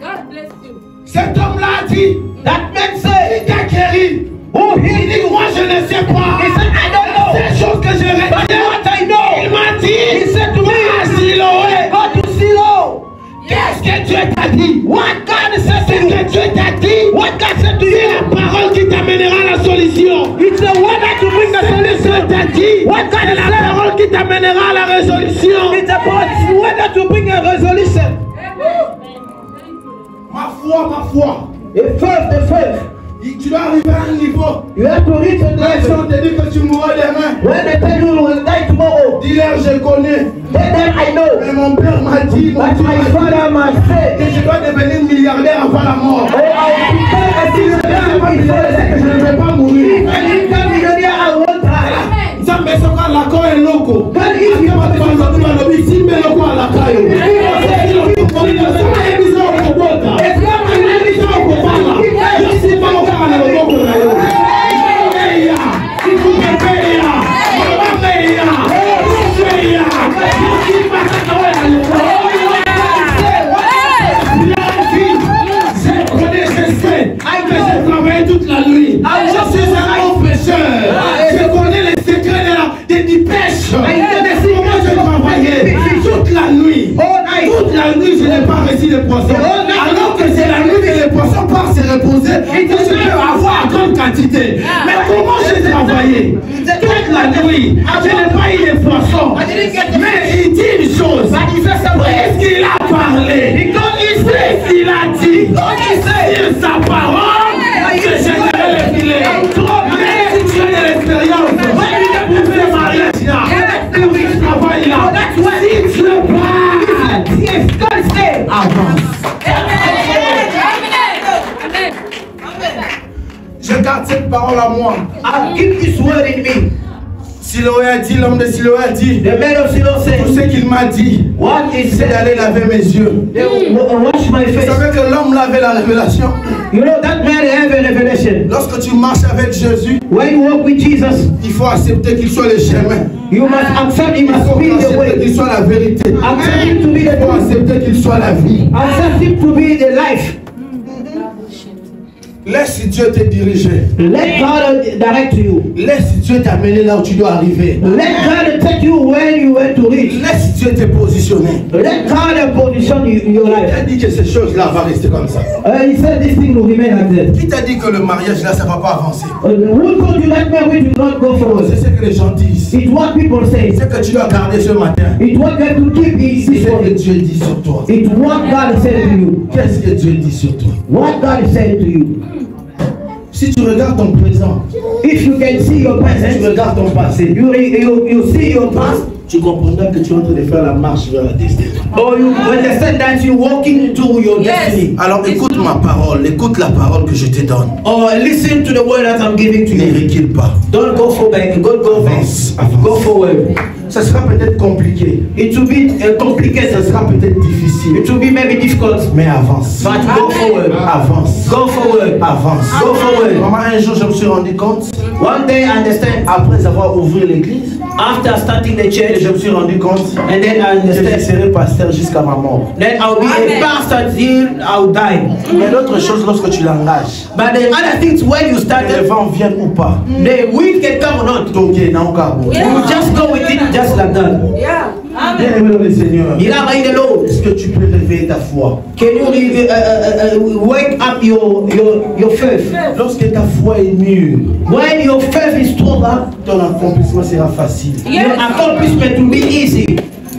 God bless you. Cet homme-là a dit, That man said, il t'a guéri. oh, Il he dit, moi je ne sais pas. He said, I don't know. Ces choses que je But retiens. what I know, Il m'a dit, he said to me, à Siloé, go to Silo. qu'est-ce que Dieu t'a dit? What God said to Ce you, que Dieu t'a dit, what God said to c'est you, la parole qui t'amènera à la solution. it's the word that to bring the Ce que solution. Dieu t'a dit, What God c'est la said, parole qui t'amènera à la résolution. it's about the word that to bring a resolution. Ma foi. The faith. Tu dois arriver à un niveau. You have to reach a Les gens level. te disent que tu mourras demain. When they tell you you will die tomorrow, Dis-leur, je connais. then I know. Mais mon père m'a dit, mon But Dieu my m'a dit father must que say, je dois devenir milliardaire avant la mort. oh, I will become a Je millionaire. ne vais pas mourir. When you become millionaire, I won't die. Ça me soka la ko e loko. God, if you want to Ba ba lo bi simbe loko ala kayo. J'ai travaillé toute la nuit. Je suis un bon pêcheur. Je connais les secrets des pêches. Comment je travaillais toute la nuit. Toute la nuit, je n'ai pas reçu de poisson. Alors que c'est la nuit que les poissons partent se reposer et que je peux avoir en grande quantité. Mais comment j'ai travaillé toute la nuit? Je n'ai pas eu de poisson. Mais il dit une chose. Puisqu'il a parlé, puisqu'il a dit, sur sa parole, que je vais le filer. Mais si tu as de l'expérience, pour faire mariage là, pour ce travail là, si tu le parles, avance. Je garde cette parole à moi. I'll keep this word in me. Siloé a dit, l'homme de Siloé a dit, The man of Silo tout said, ce qu'il m'a dit, what is c'est said? d'aller laver mes yeux. Wash my Vous face. savez que l'homme lavait la révélation. You know that man have a revelation. Lorsque tu marches avec Jésus, When you walk with Jesus, il faut accepter qu'il soit le chemin. you must accept He Il must faut be the accepter way. qu'il soit la vérité. Accept Him to be Il the faut truth. accepter qu'il soit la vie. Accept Him to be the life. Laisse Dieu te diriger. Let God direct you. Laisse Dieu t'amener là où tu dois arriver. Let God take you where you want to reach. Laisse Dieu te positionner. Let God position your Qui life. t'a dit que ces choses-là vont rester comme ça? He said this thing will remain like that. Qui t'a dit que le mariage là, ça ne va pas avancer? Who told you that marriage will not go forward? C'est ce que les gens disent. It's what people say. C'est que tu dois garder ce matin. It's what you have to keep C'est this ce que morning. Dieu dit sur toi. It's what God said to you. Qu'est-ce que Dieu dit sur toi? What God said to you. Si tu regardes ton présent, If you can see your si tu present, regardes ton passé, you see your past, tu comprendras que tu es en train de faire la marche vers la destinée. or you understand that you're walking into your destiny. Alors écoute ma parole, écoute la parole que je te donne. Or listen to the word that I'm giving to Ne you. recule pas. Don't go for back, go back. Avance, avance. Go forward. Ça sera peut-être compliqué, It will be ça complicated. sera peut-être difficile, It will be maybe difficult, mais avance. but go forward. Avance. Go forward. Avance. Go forward. Maman, un jour je me suis rendu compte, One day I understand. après avoir ouvert l'église, After starting the et church, je me suis rendu compte and then I que je understand. serai pasteur jusqu'à ma mort. Then I'll be a pastor till I'll die. Mais l'autre chose, lorsque tu l'engages, But the other things, when you que les started, vents viennent ou pas, the wind can come or not. donc il y a un carreau. You just go with it just like that. Bien aimé dans le Seigneur, Beloved in the Lord, est-ce que tu peux réveiller ta foi? can you wake up your faith? Lorsque ta foi est mûre, When your faith is stronger, ton accomplissement sera facile. your accomplishment will be easy.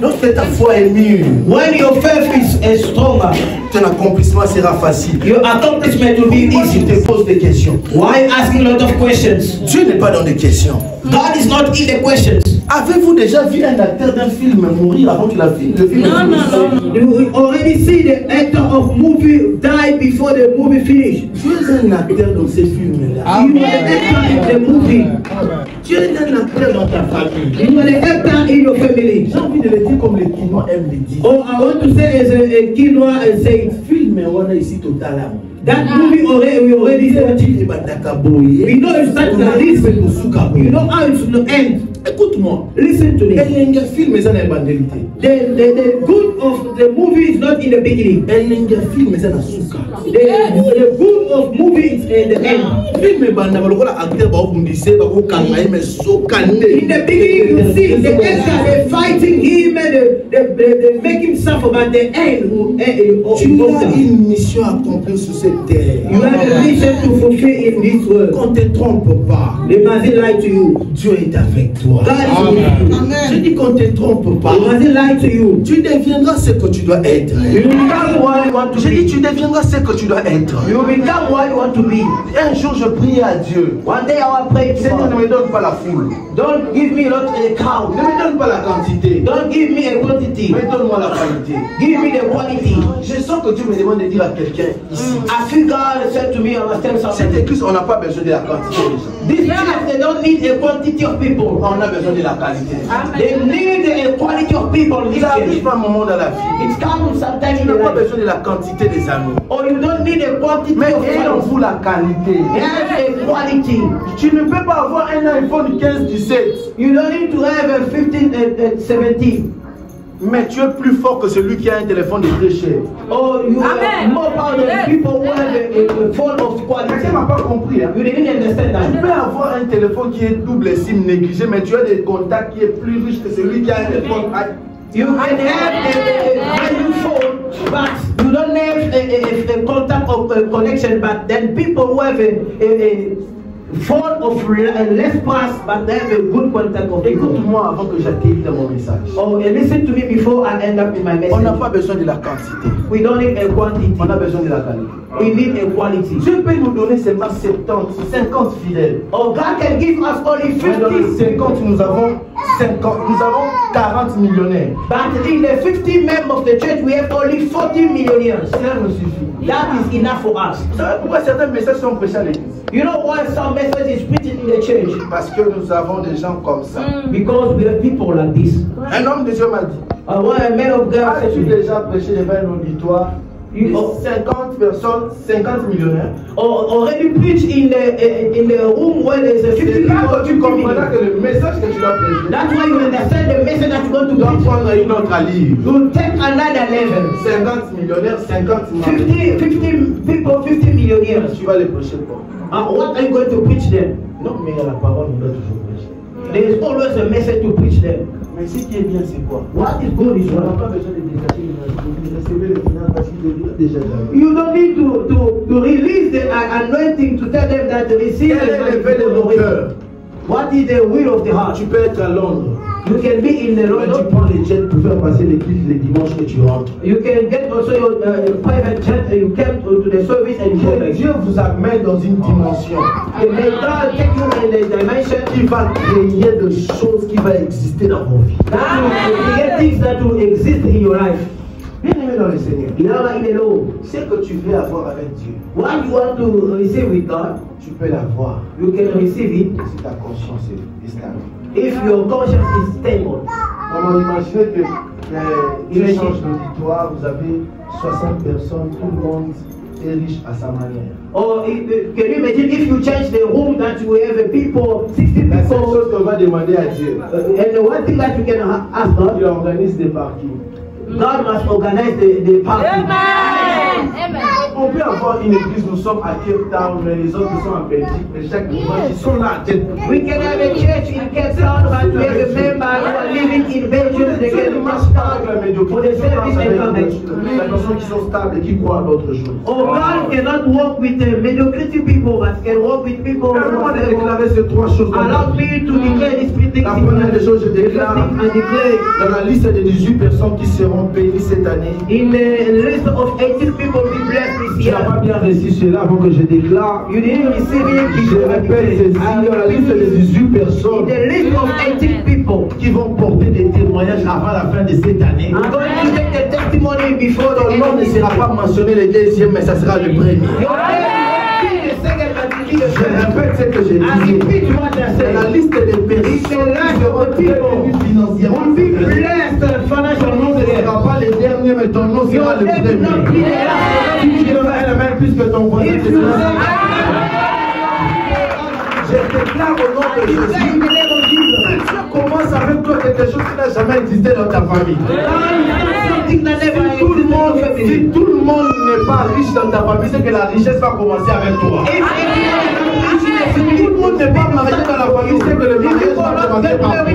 Lorsque ta foi est mûre, When your faith is stronger, ton accomplissement sera facile. your accomplishment will be Pourquoi tu easy. te poses des questions? Why asking a lot of questions? Dieu n'est pas dans des questions. God is not in the questions. Avez-vous déjà vu un acteur d'un film mourir avant qu'il a fini le film? Non. You already see the actor of movie die before the movie finish. Tu es un acteur dans ces films-là. You are the actor in the movie. Tu es un acteur dans ta famille. You are the actor in your family. J'ai envie de le dire comme les Quinois aiment le dire. Oh, I want to say as a Kinoa and say Film, on a ici total amour. that movie already we already watched it. We know it starts like this. You know how it's to end. Écoute-moi. Listen to me. Un film, c'est une banalité. The good of the movie is not in the beginning. Un film, c'est un suka. The good of movie is in the end. Film, acteur In the beginning, you see the actor they fighting him and they make him suffer, but the end Tu as une mission à accomplir sur cette terre. you have a mission to fulfill in this world. Qu'on ne te trompe pas. They mustn't lie to you. Dieu est avec toi. God is with you. Je dis qu'on ne te trompe pas. They mustn't lie to you. Tu deviendras ce que tu dois être. You will become what you want to Je dis, be. tu deviendras ce que tu dois être. You will become what you want to be. Un jour, je priais à Dieu. One day I will pray to Seigneur, ne God. me donne pas la foule. Don't give me not a cow. Ne me donne pas la quantité. Don't give me a quantity. Mais donne-moi la qualité. Give me the quality. Je sens que Dieu me demande de dire à quelqu'un ici. I feel God said to me, I must tell Cette something. église, on n'a pas besoin de la quantité des gens. This church, they don't need a quantity of people. On a besoin de la qualité des gens. They need a quality of people. Il This arrive church. un moment dans la vie. It's comes sometimes Tu in n'as your pas life. besoin de la quantité des amis. Or you don't need a quantity Mais of ayez en friends. vous la qualité. Have a quality. Tu ne peux pas avoir un iPhone 15, 17. You don't need to have a 15 and 17. Mais tu es plus fort que celui qui a un téléphone de très cher. Or you are Amen. more powerful than people who have a phone of quality. Quelqu'un n'a pas compris. Hein? You didn't understand Tu peux that. avoir un téléphone qui est double SIM négligé, mais tu as des contacts qui est plus riche que celui qui a un téléphone. You can have a brand new phone, but you don't have a contact of a connection. But then people who have a phone of less pass, but they have a good contact of people. Écoute-moi avant que j'atterrisse dans mon message. Oh, listen to me before I end up in my On n'a message. pas besoin de la quantité. We don't need a quantity. On a besoin de la qualité. We need a quality. Dieu peut nous donner seulement 70, 50 fidèles. Oh, God can give us only Mais dans les 50. 50, nous avons 40 millionnaires. But in the 50 members of the church, we have only 40 millionaires. Cela me suffit. That is enough for us. Vous savez pourquoi certains messages sont prêchés à l'église? You know why some message is preached in the church? Parce que nous avons des gens comme ça. Because we have people like this. Un homme de Dieu m'a dit, What a man of God said to as-tu me, déjà prêché devant un auditoire de 50 personnes, 50 millionnaires? already preached in the room where there's a 50 C'est là que tu people. comprendras que le message que tu dois prêcher That's why you understand the message that you want to doit preach. prendre une autre allure. You take another level. 50 millionnaires, 50 millionnaires. 50 people, 50 millionaires. years. Tu vas les prêcher quoi? What are you going to preach them? Non, mais la parole, on doit toujours prêcher. There is always a message to preach them. Mais ce qui est bien, c'est quoi? What is good is On n'a what? pas besoin de détacher de recevoir le final parce qu'il est déjà là. You don't need to release the anointing to tell them that receive Quel est le fait de nos cœurs? What is the will of the heart? Tu peux être à Londres. You can be in the Mais tu London. prends les jets pour faire passer l'église les dimanches et tu rentres. You can get also your private jet and you come to the service and you go back. Dieu vous amène dans une dimension. And may God take you in the dimension Qui va créer des choses qui vont exister dans vos vies. that will create things that will exist in your life. Bien aimé dans le Seigneur. Now in the Lord, Ce que tu veux avoir avec Dieu, what you want to receive with God, tu peux l'avoir you can receive it si ta conscience est stable. if your conscience is stable. On imaginez que Dieu change l'auditoire, vous avez 60 personnes, tout le monde est riche à sa manière. Or can you imagine if you change the room that you have people, 60 La seule people, chose qu'on va demander à Dieu, and the one thing that you can ask il God, organise des parkings. God must organize the party. On peut avoir une église, nous sommes à Cape Town, mais les autres sont en Belgique, mais chaque dimanche ils sont là à Cape Town. We can have a church in Cape Town, but we have a member who are living in Belgium. They Dieu ne can marche pas avec la for médiocrité, the service and come back. les personnes qui sont stables et qui croient à d'autres choses. Oh, God cannot walk with the mediocrity people, but can walk with people who Permets-moi are de stable. déclarer ces trois choses. Allow me to declare these three things. La première des choses, je déclare I declare dans la liste des 18 personnes qui seront bénies cette année. in the list of 18 people be blessed this Tu n'as year. pas bien reçu cela avant que je déclare. You didn't receive it Je before I répète ceci, declare. dans la liste des 18 In personnes the list of 18 people, qui vont porter des témoignages avant la fin de cette année. I'm going to take the testimony before Ton the nom end ne of the sera pas mentionné le deuxième, mais ça sera le premier. Your name will be the second, but will be the Je first. répète ce que j'ai I dit. repeat what I C'est la said. liste des personnes qui seront très bénies financièrement. Will be blessed Ton financially. nom ne sera pas le dernier, mais ton nom sera Your le name will not be premier. the last. Si tu lèves la main plus que ton voisin, If c'est you ça. say, Je déclare au nom de I declare Jésus. in the name of Jesus. Dieu commence avec toi quelque chose qui n'a jamais existé dans ta famille. God is something that never Si tout le monde, existed in si family. tout le monde n'est pas riche dans ta famille, c'est que la richesse va commencer avec toi. If Si tout le monde n'est pas marié dans la famille, c'est que le mariage va commencer par toi.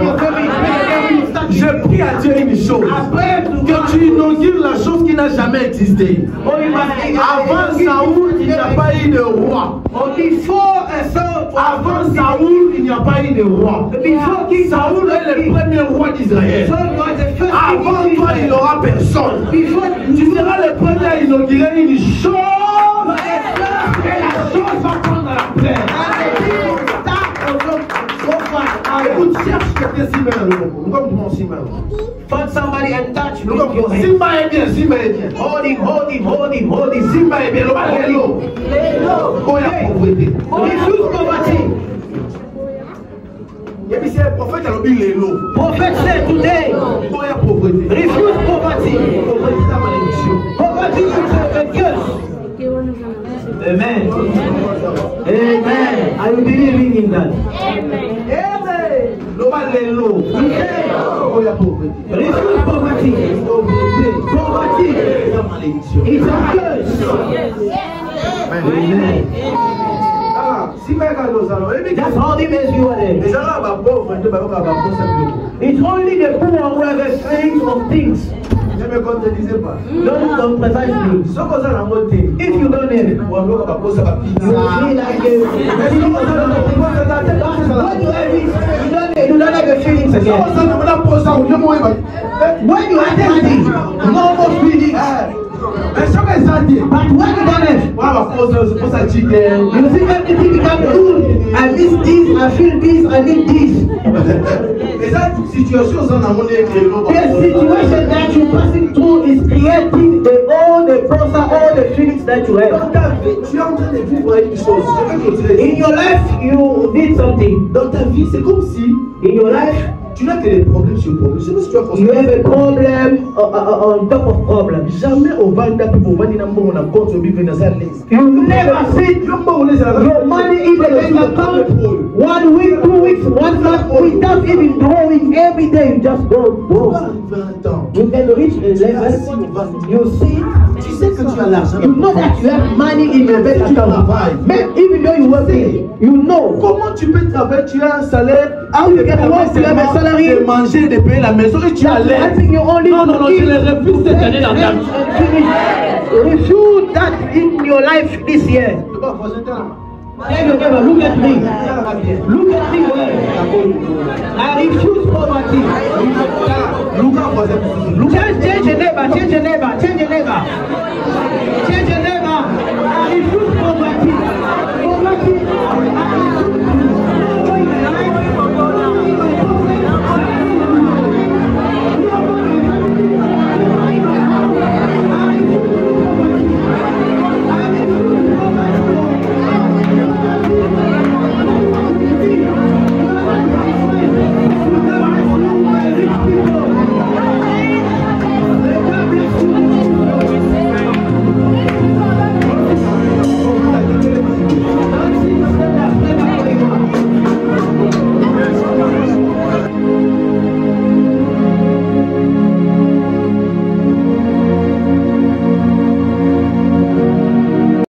Je prie à Dieu une chose, que tu inaugures la chose qui n'a jamais existé. Avant Saoul, il n'y a pas eu de roi. Avant Saoul, il n'y a pas eu de roi. Saoul est le premier roi d'Israël. Avant toi, il n'y aura personne. Tu seras le premier à inaugurer une chose. Et la chose va prendre la place. Écoute, cherche quelqu'un si mal. Nous comme tout si mal. Find somebody and touch Nous with comme your hand. Simba est bien, Simba est bien. Hold him, hold him, hold him, hold him. Simba est bien, le bal est l'eau. Oh, la pauvreté. Refuse poverty. Et puis c'est le prophète qui a l'obéi les lots. Prophet said today, Oh, la pauvreté. refuse poverty. Pauvreté, c'est la malédiction. Poverty is a curse. Amen. Amen. Are you believing in that? Amen. Le bal est l'eau. Oh, la pauvreté. Refuse poverty. Poverty C'est la malédiction. is a curse. Amen. Ah, Simba est dans nos salons. Et puis, That's how they make you are there. les gens là, pauvres, ils ne peuvent pas avoir ça. It's only the poor who have a strength of things. Je ne me contredisais pas. Don't precisely. Ce qu'on a dans mon thé, If you don't have it, on doit pas poser la you will pizza. feel like when you have it, you don't have the feelings again. When you have empty, no more feelings. But when you don't have, you see everything become good. I miss this, I feel this, I need this. The situation that you're passing through is creating all the process, all the feelings that you have. In your life, you did something. Dans ta vie, c'est comme si In your life, Tu n'as que des problèmes sur problème. C'est parce que tu as construit. You have a problem on top of problems. Jamais au Vanda pour venir dans mon compte au Bible dans la liste. You never sit your money in the bank account 1 week, 2 weeks, 1 month, without even drawing every day. You just go. You can reach a level. You see. Tu sais que tu as l'argent. You know that you have money in your bank account. Even though you work, you know. Comment tu peux travailler? Tu as un salaire. How you can work? You have a salary. De manger, de payer la maison et tu as l'air. Non, je les refuse cette année dans ta vie. Refuse that in your life this year. Tell your neighbor, look at me. Look at me well. I refuse poverty. Change your neighbor, change your neighbor, change your neighbor. Change your neighbor. I refuse poverty.